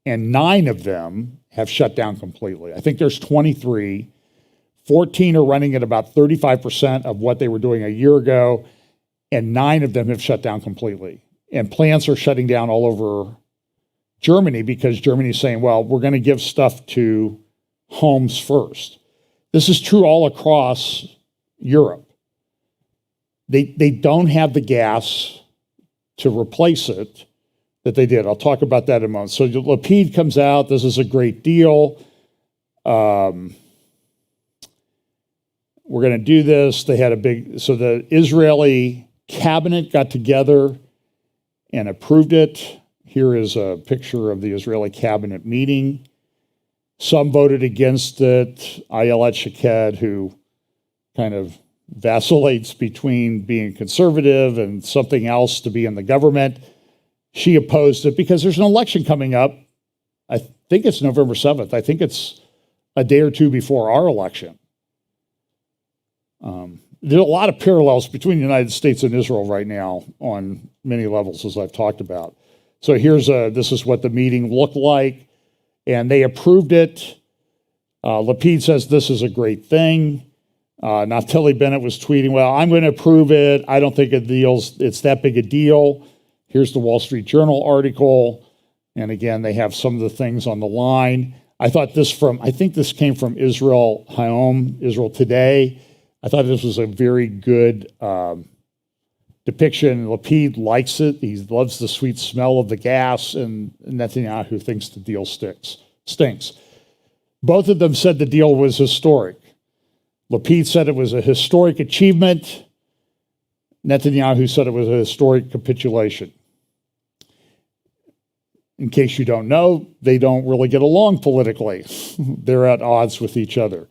Speaker 1: And 9 of them have shut down completely. I think there's 23. 14 are running at about 35% of what they were doing a year ago, and 9 of them have shut down completely. And plants are shutting down all over Germany because Germany is saying, well, we're going to give stuff to homes first. This is true all across Europe. They don't have the gas to replace it that they did. I'll talk about that in a moment. So Lapid comes out. This is a great deal. We're going to do this. They had so the Israeli cabinet got together and approved it. Here is a picture of the Israeli cabinet meeting. Some voted against it. Ayelet Shaked, who kind of vacillates between being conservative and something else to be in the government, she opposed it because there's an election coming up. I think it's November 7th. I think it's a day or two before our election. There's a lot of parallels between the United States and Israel right now on many levels, as I've talked about. So this is what the meeting looked like, and they approved it. Lapid says this is a great thing. Naftali Bennett was tweeting, well, I'm going to approve it. I don't think it's that big a deal. Here's the Wall Street Journal article. And again, they have some of the things on the line. I think this came from Israel Hayom, Israel Today. I thought this was a very good depiction. Lapid likes it. He loves the sweet smell of the gas, and Netanyahu thinks the deal stinks. Both of them said the deal was historic. Lapid said it was a historic achievement. Netanyahu said it was a historic capitulation. In case you don't know, they don't really get along politically. They're at odds with each other.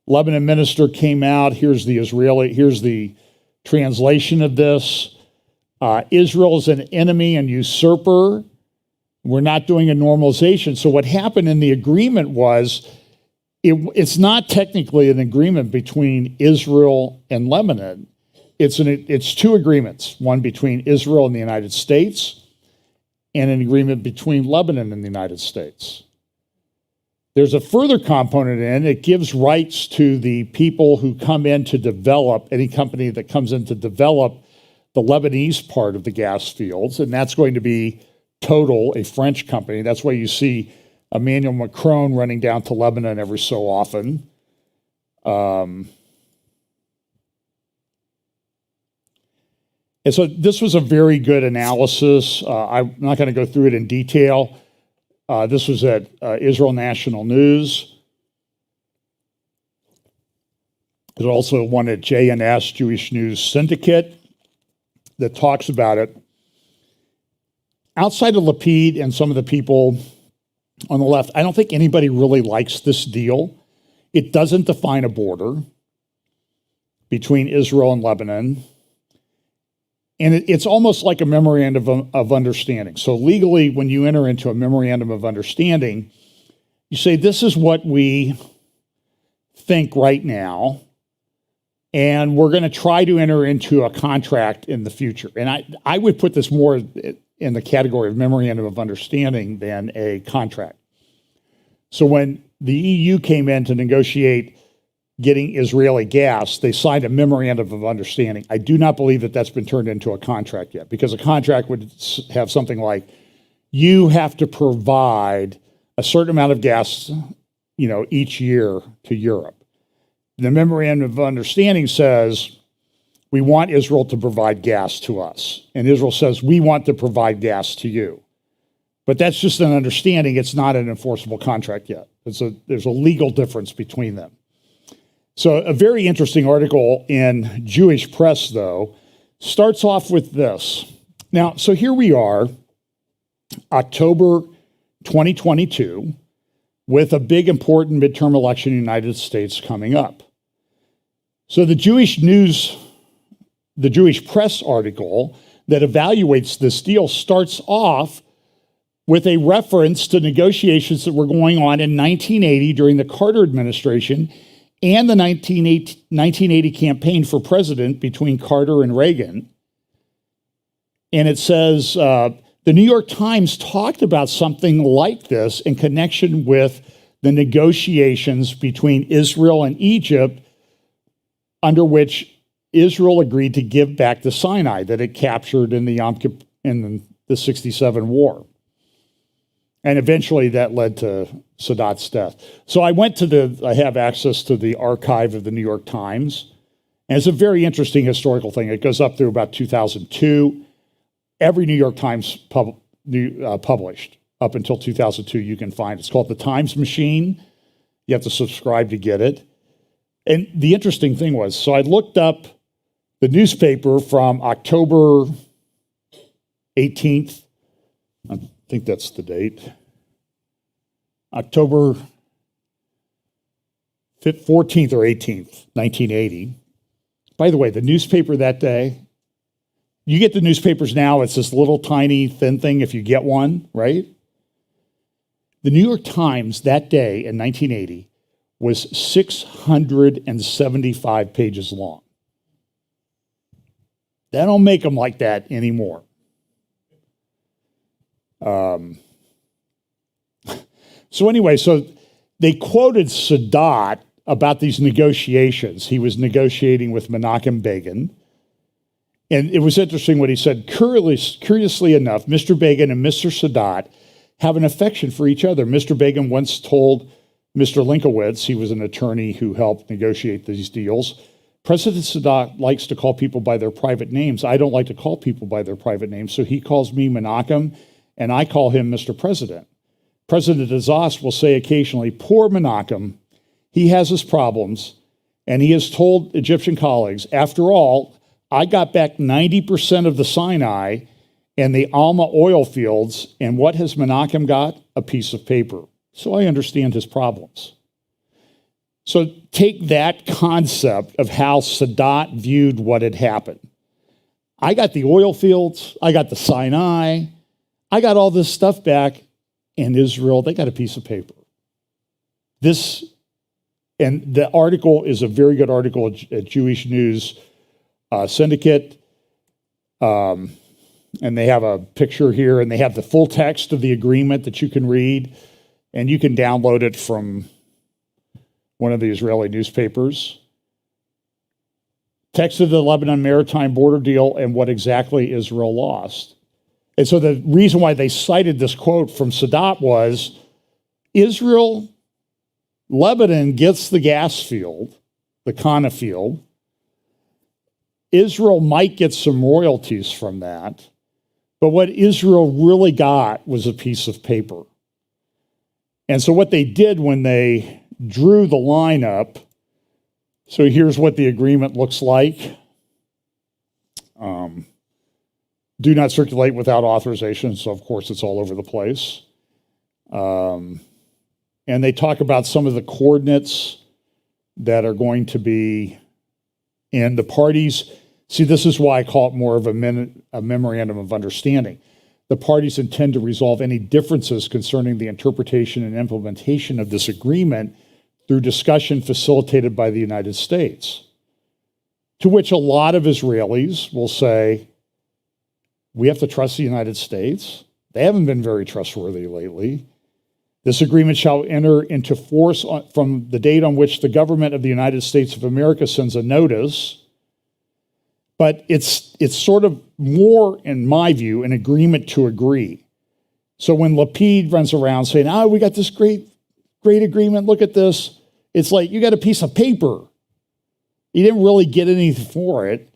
Speaker 1: Lebanon minister came out. Here's the translation of this. Israel is an enemy and usurper. We're not doing a normalization. So what happened in the agreement was, it's not technically an agreement between Israel and Lebanon. It's two agreements, one between Israel and the United States, and an agreement between Lebanon and the United States. There's a further component in it. Gives rights to the people who come in to develop, any company that comes in to develop the Lebanese part of the gas fields, and that's going to be Total, a French company. That's why you see Emmanuel Macron running down to Lebanon every so often. And so this was a very good analysis. I'm not going to go through it in detail. This was at Israel National News. There's also one at JNS, Jewish News Syndicate, that talks about it. Outside of Lapid and some of the people on the left, I don't think anybody really likes this deal. It doesn't define a border between Israel and Lebanon. And it's almost like a memorandum of understanding. So legally, when you enter into a memorandum of understanding, you say, this is what we think right now, and we're going to try to enter into a contract in the future. And I would put this more in the category of memorandum of understanding than a contract. So when the EU came in to negotiate getting Israeli gas, they signed a memorandum of understanding. I do not believe that that's been turned into a contract yet, because a contract would have something like, you have to provide a certain amount of gas, each year to Europe. The memorandum of understanding says, we want Israel to provide gas to us. And Israel says, we want to provide gas to you. But that's just an understanding. It's not an enforceable contract yet. There's a legal difference between them. So a very interesting article in Jewish Press, though, starts off with this. Now, so here we are, October 2022, with a big important midterm election in the United States coming up. So the Jewish Press article that evaluates this deal starts off with a reference to negotiations that were going on in 1980 during the Carter administration and the 1980 campaign for president between Carter and Reagan. And it says, the New York Times talked about something like this in connection with the negotiations between Israel and Egypt, under which Israel agreed to give back the Sinai that it captured in the 67 war. And eventually that led to Sadat's death. So I have access to the archive of the New York Times, and it's a very interesting historical thing. It goes up through about 2002. Every New York Times published up until 2002 you can find. It's called the Times Machine. You have to subscribe to get it. And the interesting thing was, so I looked up the newspaper from October 18th. I think that's the date. October 14th or 18th, 1980. By the way, the newspaper that day, you get the newspapers now, it's this little tiny thin thing if you get one, right? The New York Times that day in 1980 was 675 pages long. They don't make them like that anymore. So anyway, so they quoted Sadat about these negotiations. He was negotiating with Menachem Begin. And it was interesting what he said. Curiously enough, Mr. Begin and Mr. Sadat have an affection for each other. Mr. Begin once told Mr. Linkowitz, he was an attorney who helped negotiate these deals, President Sadat likes to call people by their private names. I don't like to call people by their private names, so he calls me Menachem, and I call him Mr. President. President Azaz will say occasionally, poor Menachem, he has his problems, and he has told Egyptian colleagues, after all, I got back 90% of the Sinai and the Alma oil fields, and what has Menachem got? A piece of paper. So I understand his problems. So take that concept of how Sadat viewed what had happened. I got the oil fields, I got the Sinai, I got all this stuff back, and Israel, they got a piece of paper. And the article is a very good article at Jewish News Syndicate, and they have a picture here, and they have the full text of the agreement that you can read, and you can download it from one of the Israeli newspapers. Text of the Lebanon maritime border deal and what exactly Israel lost. And so the reason why they cited this quote from Sadat was, Lebanon gets the gas field, the Kana field. Israel might get some royalties from that, but what Israel really got was a piece of paper. And so what they did when they drew the line up, so here's what the agreement looks like. Do not circulate without authorization, so of course it's all over the place. And they talk about some of the coordinates that are going to be in the parties. See, this is why I call it more of a memorandum of understanding. The parties intend to resolve any differences concerning the interpretation and implementation of this agreement through discussion facilitated by the United States. To which a lot of Israelis will say, we have to trust the United States. They haven't been very trustworthy lately. This agreement shall enter into force from the date on which the government of the United States of America sends a notice. But it's sort of more, in my view, an agreement to agree. So when Lapid runs around saying, we got this great agreement, look at this. It's like, you got a piece of paper. You didn't really get anything for it.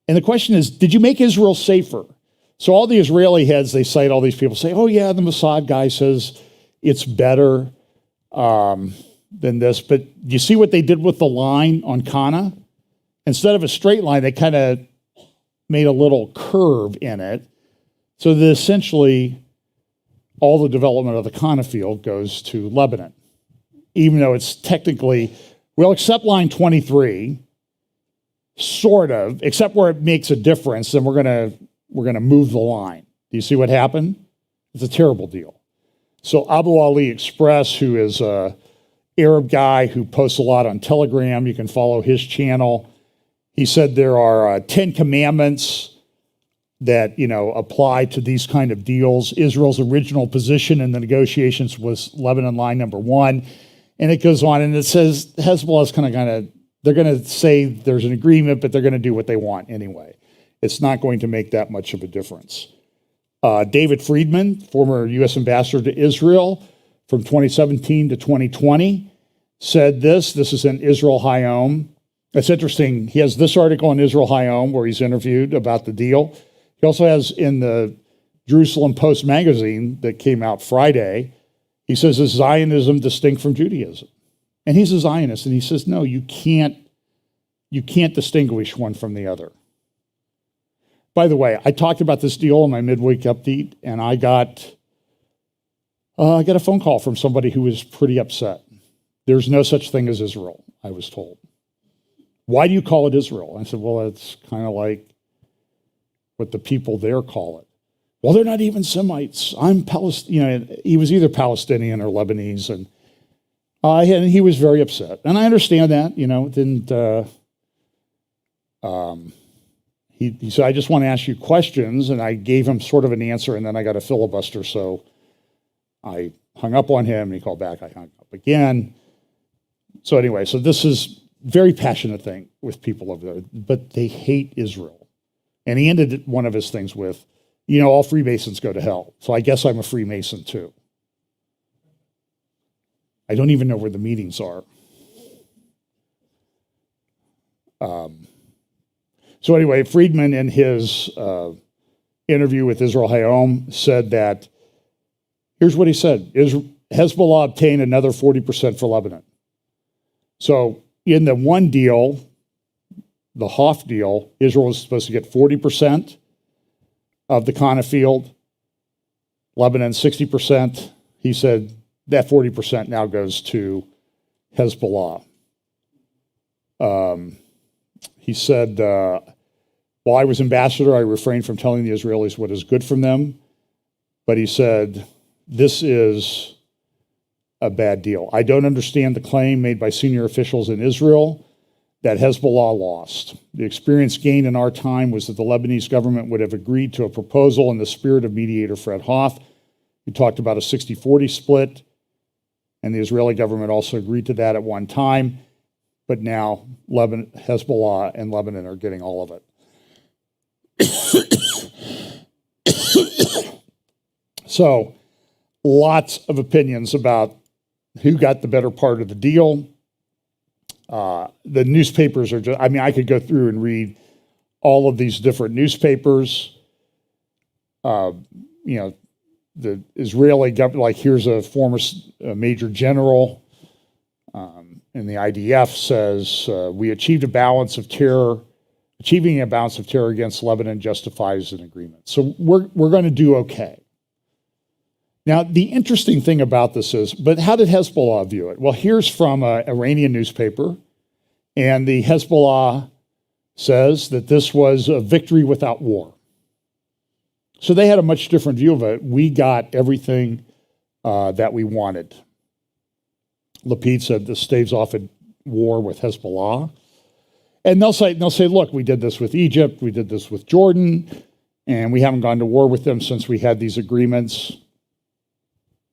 Speaker 1: And the question is, did you make Israel safer? So all the Israeli heads, they cite all these people, say, oh yeah, the Mossad guy says it's better than this. But you see what they did with the line on Kana? Instead of a straight line, they kind of made a little curve in it. So that essentially all the development of the Kana field goes to Lebanon, even though it's technically, well, except line 23, sort of, except where it makes a difference, then we're gonna move the line. Do you see what happened? It's a terrible deal. So Abu Ali Express, who is an Arab guy who posts a lot on Telegram, you can follow his channel. He said there are 10 commandments that apply to these kind of deals. Israel's original position in the negotiations was Lebanon line number 1, and it goes on and it says Hezbollah is kind of they're going to say there's an agreement, but they're going to do what they want anyway. It's not going to make that much of a difference. David Friedman, former U.S. ambassador to Israel from 2017 to 2020, said this is in Israel Hayom. It's interesting. He has this article in Israel Hayom where he's interviewed about the deal. He also has in the Jerusalem Post magazine that came out Friday, he says, is Zionism distinct from Judaism? And he's a Zionist, and he says, no, you can't distinguish one from the other. By the way, I talked about this deal in my midweek update, and I got a phone call from somebody who was pretty upset. There's no such thing as Israel, I was told. Why do you call it Israel? I said, well, it's kind of like what the people there call it. Well, they're not even Semites. I'm Palestinian. He was either Palestinian or Lebanese, and he was very upset. And I understand that, he said, I just want to ask you questions, and I gave him sort of an answer, and then I got a filibuster, so I hung up on him, and he called back. I hung up again. So anyway, so this is very passionate thing with people over there, but they hate Israel. And he ended one of his things with, all Freemasons go to hell. So I guess I'm a Freemason too. I don't even know where the meetings are. So anyway, Friedman in his interview with Israel Hayom said that, here's what he said, Hezbollah obtained another 40% for Lebanon. So in the one deal, the Hof deal, Israel was supposed to get 40% of the Kana field, Lebanon 60%. He said that 40% now goes to Hezbollah. He said, while I was ambassador, I refrained from telling the Israelis what is good from them. But he said, this is a bad deal. I don't understand the claim made by senior officials in Israel that Hezbollah lost. The experience gained in our time was that the Lebanese government would have agreed to a proposal in the spirit of mediator Fred Hof, who talked about a 60-40 split, and the Israeli government also agreed to that at one time, but now Hezbollah and Lebanon are getting all of it. So, lots of opinions about who got the better part of the deal. The newspapers are just, I could go through and read all of these different newspapers. The Israeli government, like here's a former major general in the IDF says, we achieved a balance of terror. Achieving a balance of terror against Lebanon justifies an agreement. So we're going to do okay. Now, the interesting thing about this is, but how did Hezbollah view it? Well, here's from an Iranian newspaper, and the Hezbollah says that this was a victory without war. So they had a much different view of it. We got everything that we wanted. Lapid said this staves off a war with Hezbollah. And they'll say, look, we did this with Egypt, we did this with Jordan, and we haven't gone to war with them since we had these agreements.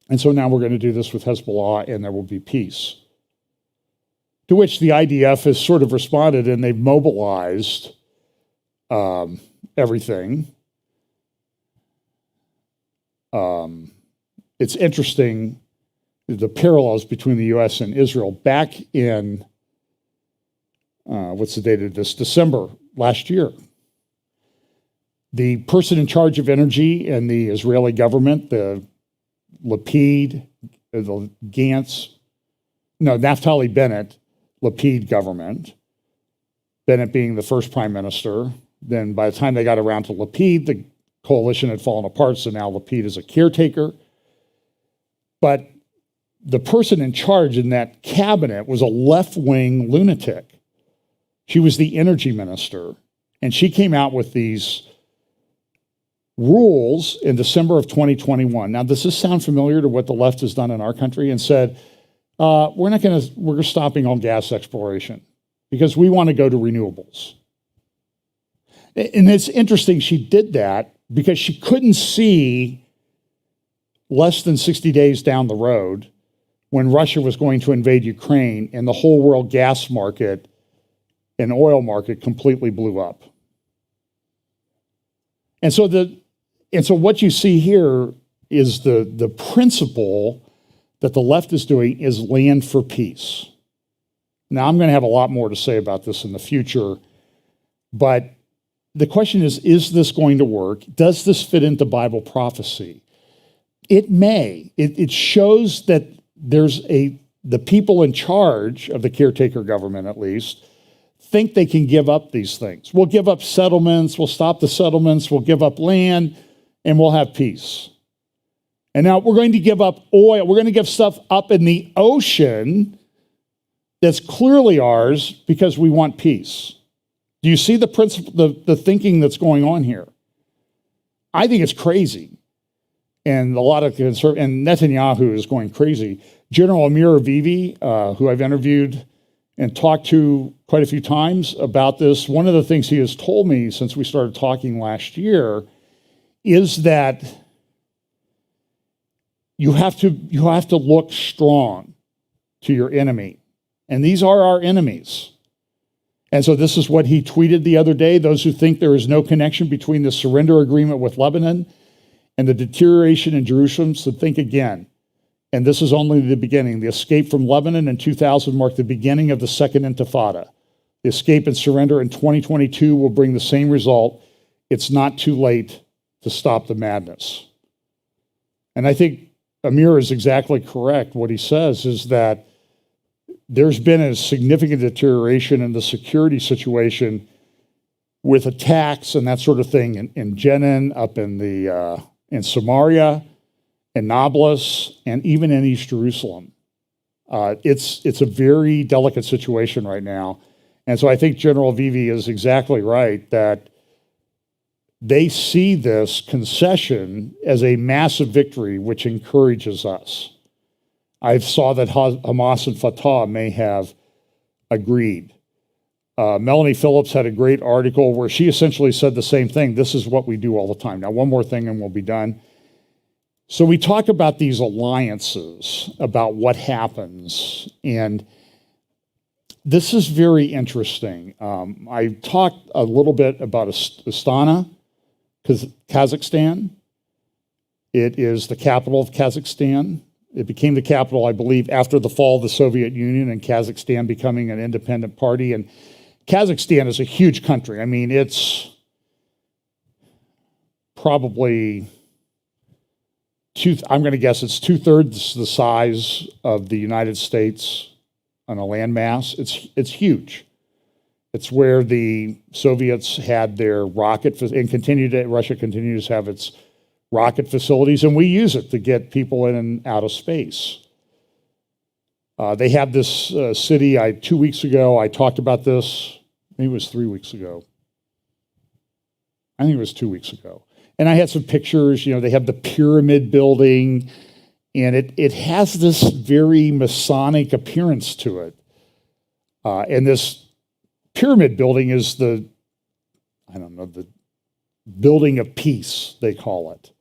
Speaker 1: And so now we're going to do this with Hezbollah, and there will be peace. To which the IDF has sort of responded, and they've mobilized everything. It's interesting, the parallels between the U.S. and Israel. Back in, what's the date of this? December last year. The person in charge of energy in the Israeli government, the Lapid, the Naftali Bennett, Lapid government, Bennett being the first prime minister. Then by the time they got around to Lapid, the coalition had fallen apart, so now Lapid is a caretaker. But the person in charge in that cabinet was a left-wing lunatic. She was the energy minister, and she came out with these rules in December of 2021. Now, does this sound familiar to what the left has done in our country? And said, we're stopping all gas exploration because we want to go to renewables. And it's interesting, she did that because she couldn't see less than 60 days down the road when Russia was going to invade Ukraine and the whole world gas market and oil market completely blew up. And so what you see here is the principle that the left is doing is land for peace. Now, I'm going to have a lot more to say about this in the future, but the question is this going to work? Does this fit into Bible prophecy? It may. It shows that there's the people in charge of the caretaker government, at least, think they can give up these things. We'll give up settlements, we'll stop the settlements, we'll give up land, and we'll have peace. And now we're going to give up oil. We're going to give stuff up in the ocean that's clearly ours because we want peace. Do you see the principle, the thinking that's going on here? I think it's crazy. And a lot of and Netanyahu is going crazy. General Amir Avivi, who I've interviewed and talked to quite a few times about this, one of the things he has told me since we started talking last year is that you have to look strong to your enemy. And these are our enemies. And so this is what he tweeted the other day. Those who think there is no connection between the surrender agreement with Lebanon and the deterioration in Jerusalem should think again. And this is only the beginning. The escape from Lebanon in 2000 marked the beginning of the Second Intifada. The escape and surrender in 2022 will bring the same result. It's not too late to stop the madness. And I think Amir is exactly correct. What he says is that there's been a significant deterioration in the security situation with attacks and that sort of thing in Jenin, up in Samaria, in Nablus, and even in East Jerusalem. It's a very delicate situation right now. And so I think General Avivi is exactly right that they see this concession as a massive victory, which encourages us. I saw that Hamas and Fatah may have agreed. Melanie Phillips had a great article where she essentially said the same thing. This is what we do all the time. Now, one more thing and we'll be done. So we talk about these alliances, about what happens, and this is very interesting. I talked a little bit about Astana, Kazakhstan. It is the capital of Kazakhstan. It became the capital, I believe, after the fall of the Soviet Union and Kazakhstan becoming an independent party. And Kazakhstan is a huge country. I mean, it's probably I'm going to guess it's 2/3 the size of the United States on a landmass. It's huge. It's where the Soviets had their rocket and Russia continues to have its rocket facilities, and we use it to get people in and out of space. They have this city, 2 weeks ago, I talked about this, maybe it was 3 weeks ago. I think it was 2 weeks ago. And I had some pictures, they have the pyramid building, and it has this very Masonic appearance to it. And this pyramid building is the building of peace, they call it.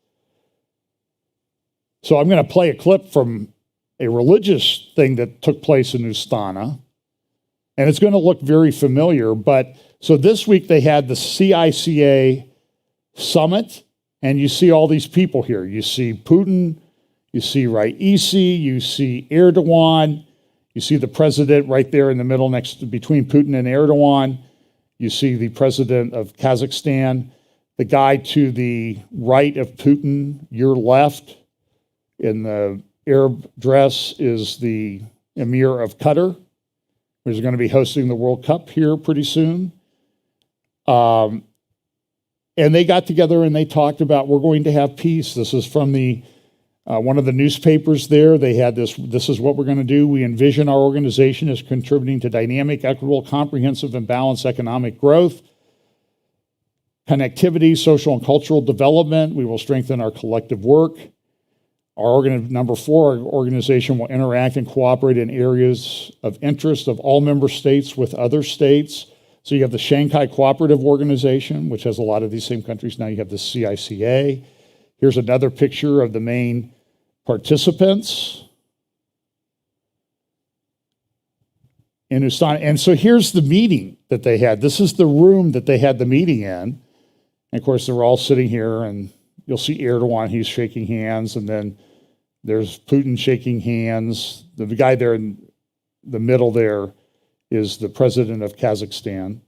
Speaker 1: So I'm going to play a clip from a religious thing that took place in Astana, and it's going to look very familiar. But so this week they had the CICA summit, and you see all these people here. You see Putin, you see Raisi, you see Erdogan, you see the president right there in the middle between Putin and Erdogan. You see the president of Kazakhstan. The guy to the right of Putin, your left, in the Arab dress is the Emir of Qatar, who's going to be hosting the World Cup here pretty soon. And they got together and they talked about, we're going to have peace. This is from the one of the newspapers there. They had this is what we're going to do. We envision our organization as contributing to dynamic, equitable, comprehensive, and balanced economic growth, connectivity, social and cultural development. We will strengthen our collective work. Number 4, our organization will interact and cooperate in areas of interest of all member states with other states. So you have the Shanghai Cooperative Organization, which has a lot of these same countries. Now you have the CICA. Here's another picture of the main participants in Astana. And so here's the meeting that they had. This is the room that they had the meeting in. And of course, they're all sitting here, and you'll see Erdogan, he's shaking hands, and then there's Putin shaking hands. The guy there in the middle there is the president of Kazakhstan.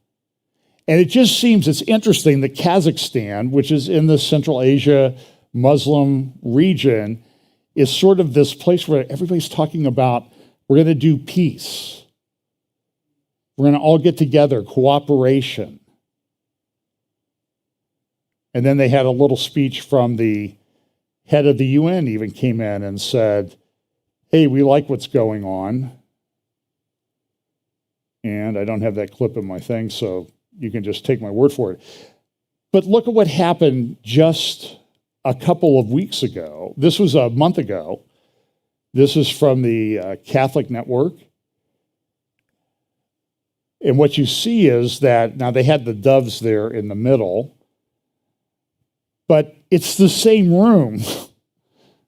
Speaker 1: And it just seems, it's interesting that Kazakhstan, which is in the Central Asia Muslim region, is sort of this place where everybody's talking about, we're going to do peace. We're going to all get together, cooperation. And then they had a little speech from the head of the UN even came in and said, hey, we like what's going on. And I don't have that clip in my thing, so you can just take my word for it. But look at what happened just a couple of weeks ago. This was a month ago. This is from the Catholic Network. And what you see is that, now they had the doves there in the middle, but it's the same room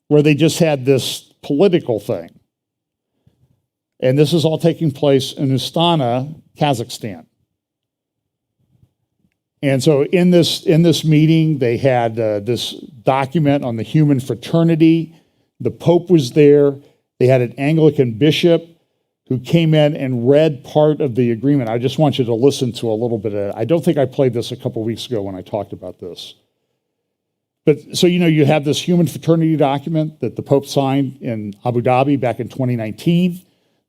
Speaker 1: where they just had this political thing. And this is all taking place in Astana, Kazakhstan. And so in this meeting, they had this document on the human fraternity. The Pope was there. They had an Anglican bishop who came in and read part of the agreement. I just want you to listen to a little bit of it. I don't think I played this a couple weeks ago when I talked about this. But so, you have this human fraternity document that the Pope signed in Abu Dhabi back in 2019.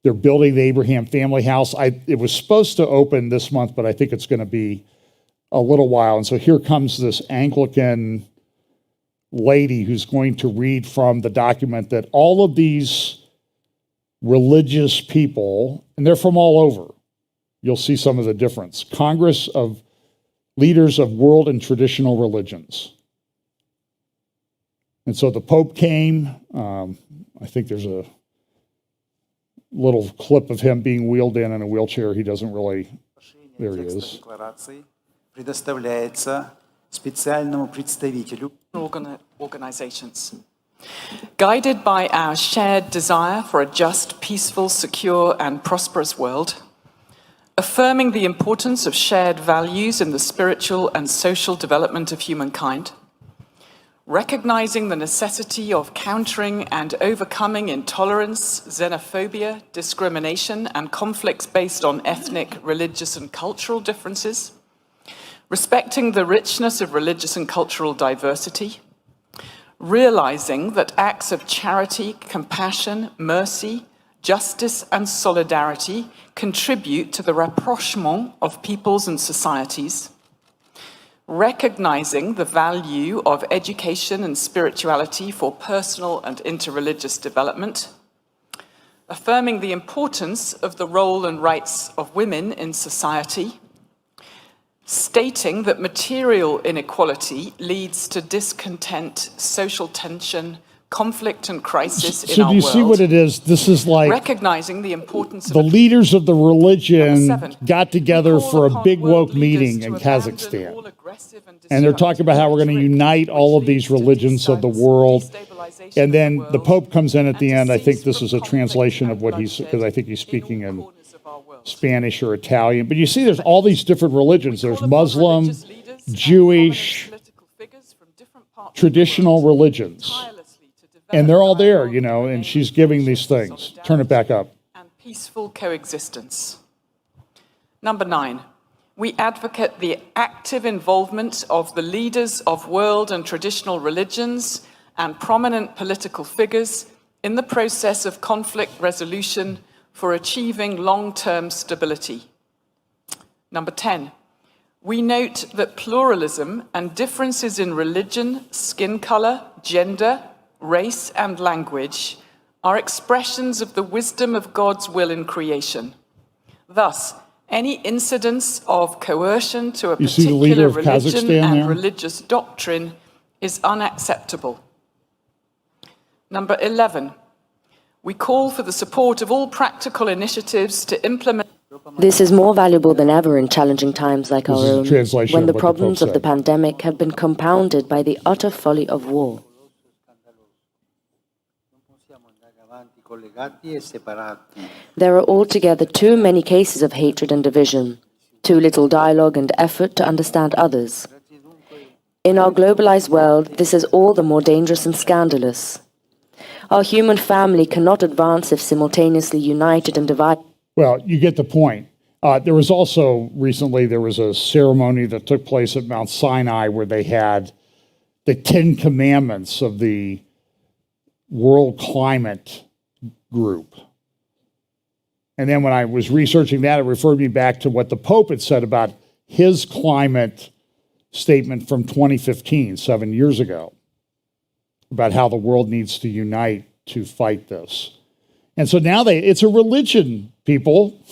Speaker 1: They're building the Abraham family house. It was supposed to open this month, but I think it's going to be a little while. And so here comes this Anglican lady who's going to read from the document that all of these religious people, and they're from all over, you'll see some of the difference. Congress of Leaders of World and Traditional Religions. And so the Pope came. I think there's a little clip of him being wheeled in a wheelchair. He doesn't really, there he is.
Speaker 5: Предоставляется специальному представителю
Speaker 6: organizations. Guided by our shared desire for a just, peaceful, secure, and prosperous world, affirming the importance of shared values in the spiritual and social development of humankind, recognizing the necessity of countering and overcoming intolerance, xenophobia, discrimination, and conflicts based on ethnic, religious, and cultural differences, respecting the richness of religious and cultural diversity, realizing that acts of charity, compassion, mercy, justice, and solidarity contribute to the rapprochement of peoples and societies, recognizing the value of education and spirituality for personal and interreligious development, affirming the importance of the role and rights of women in society, stating that material inequality leads to discontent, social tension, conflict, and crisis in
Speaker 1: So
Speaker 6: our
Speaker 1: do you
Speaker 6: world.
Speaker 1: see what it is? This is like
Speaker 6: Recognizing the importance
Speaker 1: the
Speaker 6: of
Speaker 1: leaders of the religion
Speaker 6: Number 7,
Speaker 1: got together
Speaker 6: we call
Speaker 1: for a
Speaker 6: upon
Speaker 1: big
Speaker 6: world
Speaker 1: woke
Speaker 6: leaders
Speaker 1: meeting
Speaker 6: to
Speaker 1: in
Speaker 6: abandon
Speaker 1: Kazakhstan.
Speaker 6: all aggressive and
Speaker 1: And they're talking about how we're going to
Speaker 6: destructive
Speaker 1: unite all of these
Speaker 6: which leads to
Speaker 1: religions of the
Speaker 6: distance,
Speaker 1: world.
Speaker 6: destabilization
Speaker 1: And
Speaker 6: of
Speaker 1: then the
Speaker 6: world,
Speaker 1: Pope comes in at the
Speaker 6: and to
Speaker 1: end. I think
Speaker 6: cease
Speaker 1: this
Speaker 6: from
Speaker 1: is a
Speaker 6: conflict
Speaker 1: translation
Speaker 6: and
Speaker 1: of what he's, because I think he's
Speaker 6: bloodshed
Speaker 1: speaking
Speaker 6: all
Speaker 1: in
Speaker 6: corners of our world.
Speaker 1: Spanish or Italian. But you see, there's all these different religions.
Speaker 6: We
Speaker 1: There's
Speaker 6: call upon
Speaker 1: Muslim,
Speaker 6: religious leaders and
Speaker 1: Jewish,
Speaker 6: prominent political figures from different parts of the
Speaker 1: traditional
Speaker 6: world
Speaker 1: religions.
Speaker 6: tirelessly to develop
Speaker 1: And they're all there,
Speaker 6: dialogue
Speaker 1: you know,
Speaker 6: in the
Speaker 1: and
Speaker 6: name
Speaker 1: she's
Speaker 6: of
Speaker 1: giving these
Speaker 6: friendship,
Speaker 1: things. Turn it back up.
Speaker 6: and peaceful coexistence. Number 9, we advocate the active involvement of the leaders of world and traditional religions and prominent political figures in the process of conflict resolution for achieving long-term stability. Number 10, we note that pluralism and differences in religion, skin color, gender, race, and language are expressions of the wisdom of God's will in creation. Thus, any incidence of coercion to a
Speaker 1: You see the leader
Speaker 6: particular
Speaker 1: of
Speaker 6: religion
Speaker 1: Kazakhstan
Speaker 6: and
Speaker 1: there?
Speaker 6: religious doctrine is unacceptable. Number 11, we call for the support of all practical initiatives to implement.
Speaker 7: This is more valuable than ever in challenging times like
Speaker 1: This
Speaker 7: our
Speaker 1: is a
Speaker 7: own,
Speaker 1: translation
Speaker 7: when
Speaker 1: of
Speaker 7: the
Speaker 1: what the
Speaker 7: problems
Speaker 1: Pope
Speaker 7: of the
Speaker 1: said.
Speaker 7: pandemic have been compounded by the utter folly of war. There are altogether too many cases of hatred and division, too little dialogue and effort to understand others. In our globalized world, this is all the more dangerous and scandalous. Our human family cannot advance if simultaneously united and divided.
Speaker 1: Well, you get the point. There was also recently, there was a ceremony that took place at Mount Sinai where they had the 10 Commandments of the World Climate Group. And then when I was researching that, it referred me back to what the Pope had said about his climate statement from 2015, 7 years ago, about how the world needs to unite to fight this. And so now it's a religion, people.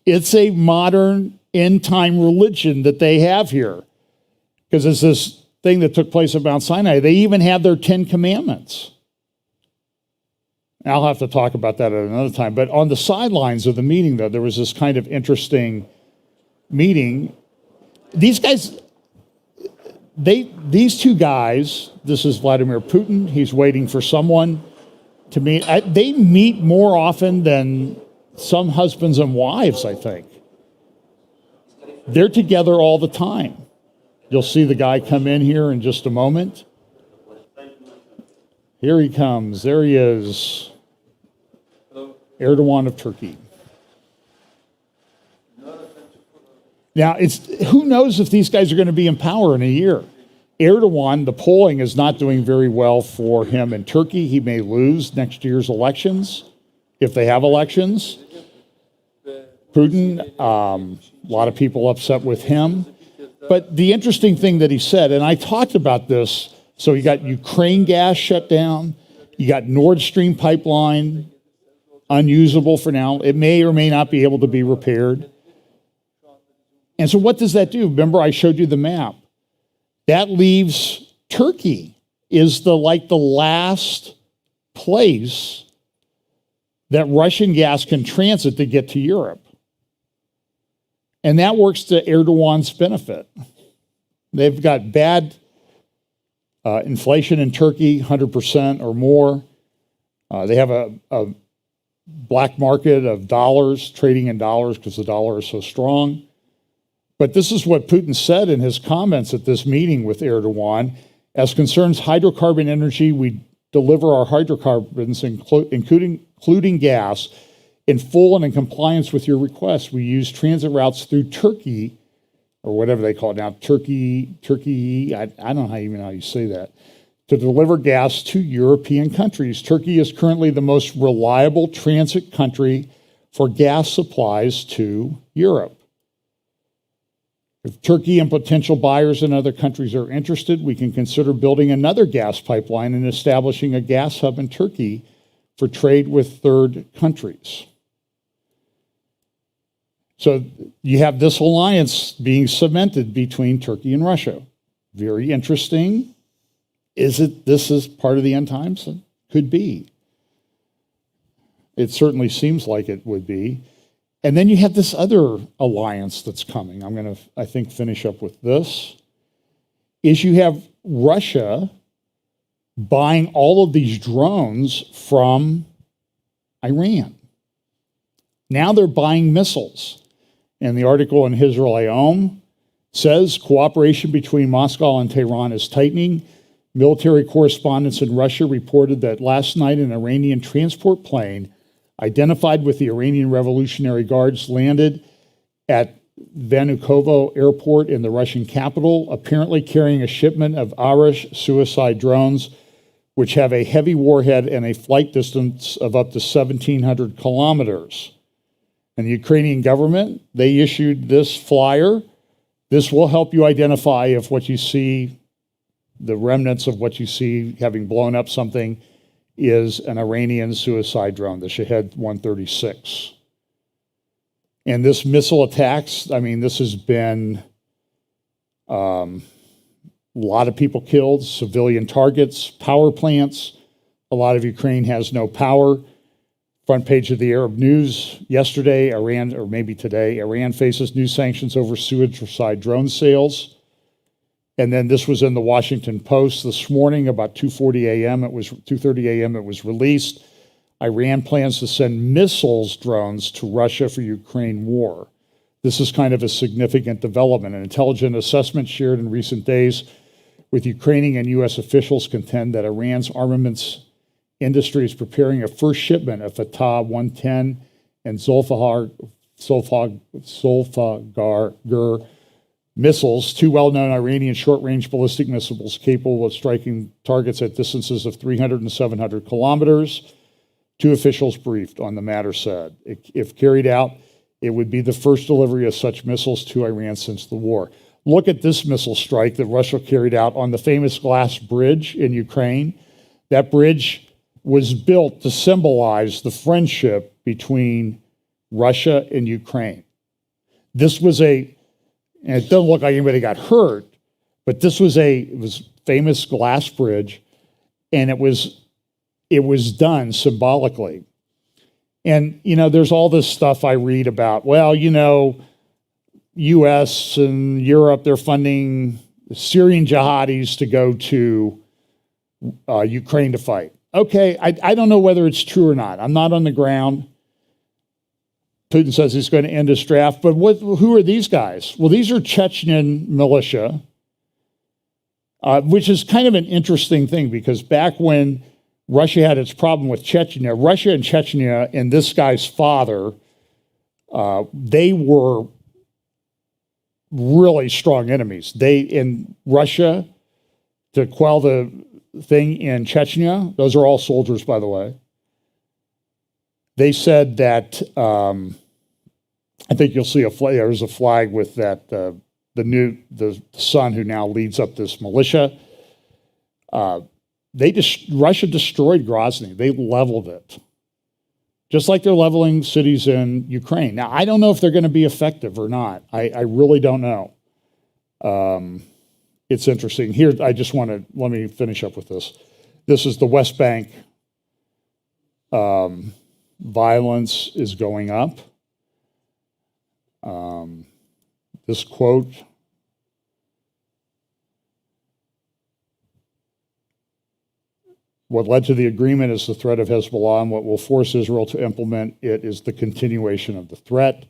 Speaker 1: It's a modern end time religion that they have here. Because it's this thing that took place at Mount Sinai. They even have their 10 Commandments. I'll have to talk about that at another time. But on the sidelines of the meeting, though, there was this kind of interesting meeting. These guys, these two guys, this is Vladimir Putin. He's waiting for someone to meet. They meet more often than some husbands and wives, I think. They're together all the time. You'll see the guy come in here in just a moment. Here he comes. There he is. Erdogan of Turkey. Now, who knows if these guys are going to be in power in a year. Erdogan, the polling is not doing very well for him in Turkey. He may lose next year's elections, if they have elections. Putin, a lot of people upset with him. But the interesting thing that he said, and I talked about this, so you got Ukraine gas shut down, you got Nord Stream pipeline unusable for now. It may or may not be able to be repaired. And so what does that do? Remember I showed you the map. That leaves Turkey is the last place that Russian gas can transit to get to Europe. And that works to Erdogan's benefit. They've got bad inflation in Turkey, 100% or more. They have a black market of dollars, trading in dollars because the dollar is so strong. But this is what Putin said in his comments at this meeting with Erdogan. As concerns hydrocarbon energy, we deliver our hydrocarbons, including gas, in full and in compliance with your request. We use transit routes through Turkey, or whatever they call it now, Turkey, I don't know even how you say that, to deliver gas to European countries. Turkey is currently the most reliable transit country for gas supplies to Europe. If Turkey and potential buyers in other countries are interested, we can consider building another gas pipeline and establishing a gas hub in Turkey for trade with third countries. So you have this alliance being cemented between Turkey and Russia. Very interesting. This is part of the end times? Could be. It certainly seems like it would be. And then you have this other alliance that's coming. I'm going to, I think, finish up with this. Is you have Russia buying all of these drones from Iran. Now they're buying missiles. And the article in Israel Hayom says cooperation between Moscow and Tehran is tightening. Military correspondents in Russia reported that last night an Iranian transport plane identified with the Iranian Revolutionary Guards landed at Vnukovo Airport in the Russian capital, apparently carrying a shipment of Irish suicide drones, which have a heavy warhead and a flight distance of up to 1,700 kilometers. And the Ukrainian government, they issued this flyer. This will help you identify if what you see, the remnants of what you see having blown up something, is an Iranian suicide drone, the Shahed 136. And this missile attacks, I mean, this has been a lot of people killed, civilian targets, power plants. A lot of Ukraine has no power. Front page of the Arab News yesterday, Iran, or maybe today, Iran faces new sanctions over suicide drone sales. And then this was in the Washington Post this morning, about 2:30 a.m. It was released. Iran plans to send missiles drones to Russia for Ukraine war. This is kind of a significant development. An intelligence assessment shared in recent days with Ukrainian and U.S. officials contend that Iran's armaments industry is preparing a first shipment of Fatah 110 and Zulfiqar missiles, two well-known Iranian short-range ballistic missiles capable of striking targets at distances of 300 and 700 kilometers. Two officials briefed on the matter said, if carried out, it would be the first delivery of such missiles to Iran since the war. Look at this missile strike that Russia carried out on the famous glass bridge in Ukraine. That bridge was built to symbolize the friendship between Russia and Ukraine. This was and it doesn't look like anybody got hurt, but it was famous glass bridge, and it was done symbolically. And, there's all this stuff I read about, U.S. and Europe, they're funding Syrian jihadis to go to Ukraine to fight. Okay, I don't know whether it's true or not. I'm not on the ground. Putin says he's going to end his draft, but who are these guys? Well, these are Chechen militia, which is kind of an interesting thing because back when Russia had its problem with Chechnya, Russia and Chechnya and this guy's father, they were really strong enemies. In Russia, to quell the thing in Chechnya, those are all soldiers, by the way. They said that, I think you'll see there's a flag with that, the son who now leads up this militia. Russia destroyed Grozny. They leveled it. Just like they're leveling cities in Ukraine. Now, I don't know if they're going to be effective or not. I really don't know. It's interesting. Here, let me finish up with this. This is the West Bank. Violence is going up. This quote, what led to the agreement is the threat of Hezbollah, and what will force Israel to implement it is the continuation of the threat.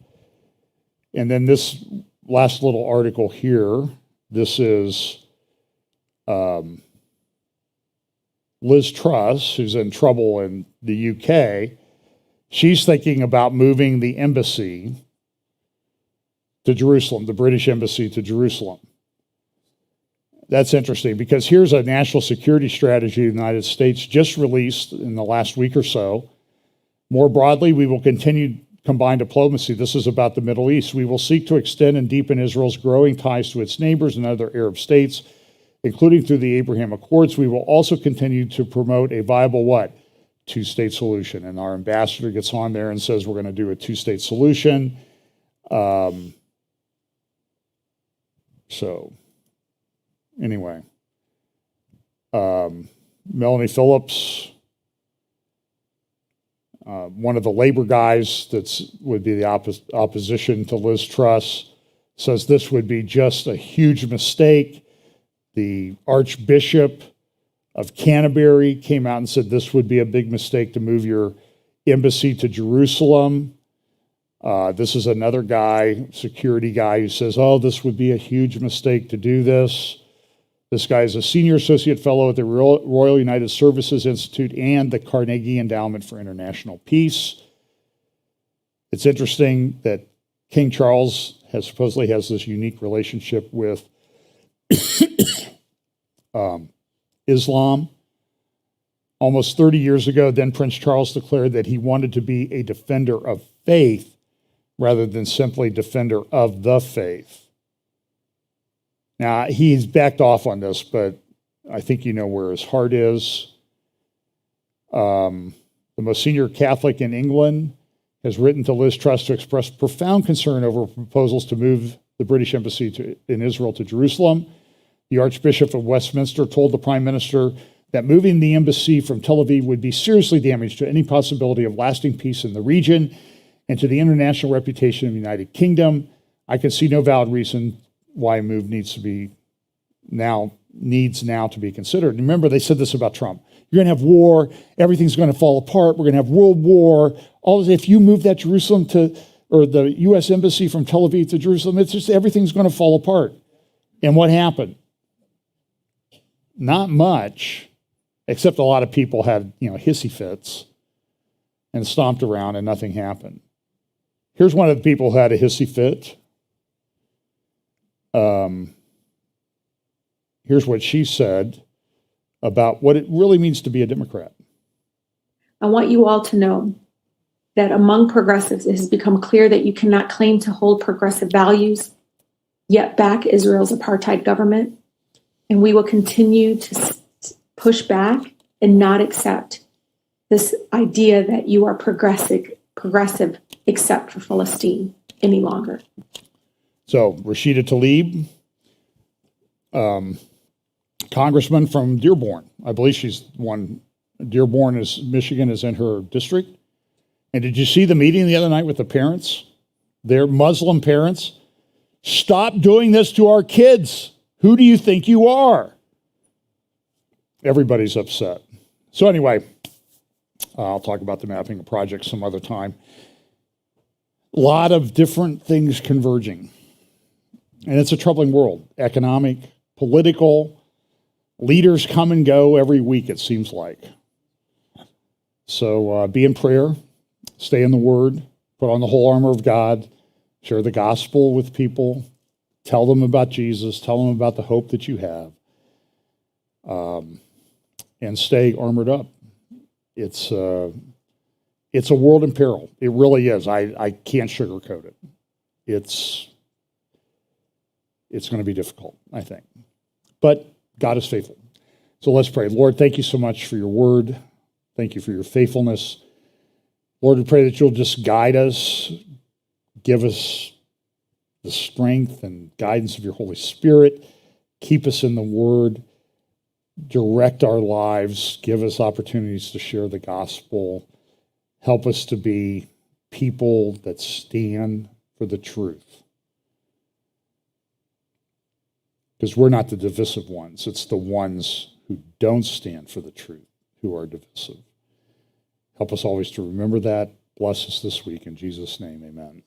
Speaker 1: And then this last little article here, this is Liz Truss, who's in trouble in the UK. She's thinking about moving the embassy to Jerusalem, the British embassy to Jerusalem. That's interesting because here's a national security strategy of the United States just released in the last week or so. More broadly, we will continue combined diplomacy. This is about the Middle East. We will seek to extend and deepen Israel's growing ties to its neighbors and other Arab states, including through the Abraham Accords. We will also continue to promote a viable what? Two-state solution. And our ambassador gets on there and says we're going to do a two-state solution. Anyway, Melanie Phillips, one of the labor guys would be the opposition to Liz Truss, says this would be just a huge mistake. The Archbishop of Canterbury came out and said this would be a big mistake to move your embassy to Jerusalem. This is another guy, security guy, who says, this would be a huge mistake to do this. This guy is a senior associate fellow at the Royal United Services Institute and the Carnegie Endowment for International Peace. It's interesting that King Charles supposedly has this unique relationship with Islam. Almost 30 years ago, then Prince Charles declared that he wanted to be a defender of faith rather than simply defender of the faith. Now, he's backed off on this, but I think you know where his heart is. The most senior Catholic in England has written to Liz Truss to express profound concern over proposals to move the British embassy in Israel to Jerusalem. The Archbishop of Westminster told the Prime Minister that moving the embassy from Tel Aviv would be seriously damaging to any possibility of lasting peace in the region and to the international reputation of the United Kingdom. I can see no valid reason why a move needs now to be considered. Remember, they said this about Trump. You're going to have war. Everything's going to fall apart. We're going to have world war. If you move that or the U.S. embassy from Tel Aviv to Jerusalem, it's just everything's going to fall apart. And what happened? Not much, except a lot of people had, hissy fits and stomped around and nothing happened. Here's one of the people who had a hissy fit. Here's what she said about what it really means to be a Democrat.
Speaker 8: I want you all to know that among progressives, it has become clear that you cannot claim to hold progressive values, yet back Israel's apartheid government. And we will continue to push back and not accept this idea that you are progressive except for Palestine any longer.
Speaker 1: So Rashida Tlaib, congressman from Dearborn. I believe she's one. Dearborn is Michigan is in her district. And did you see the meeting the other night with the parents? Their Muslim parents. Stop doing this to our kids. Who do you think you are? Everybody's upset. So anyway, I'll talk about the mapping project some other time. A lot of different things converging. And it's a troubling world. Economic, political, leaders come and go every week, it seems like. So be in prayer, stay in the Word, put on the whole armor of God, share the gospel with people, tell them about Jesus, tell them about the hope that you have, and stay armored up. It's a world in peril. It really is. I can't sugarcoat it. It's going to be difficult, I think. But God is faithful. So let's pray. Lord, thank you so much for your word. Thank you for your faithfulness. Lord, we pray that you'll just guide us, give us the strength and guidance of your Holy Spirit, keep us in the word, direct our lives, give us opportunities to share the gospel, help us to be people that stand for the truth. Because we're not the divisive ones. It's the ones who don't stand for the truth who are divisive. Help us always to remember that. Bless us this week. In Jesus' name, amen.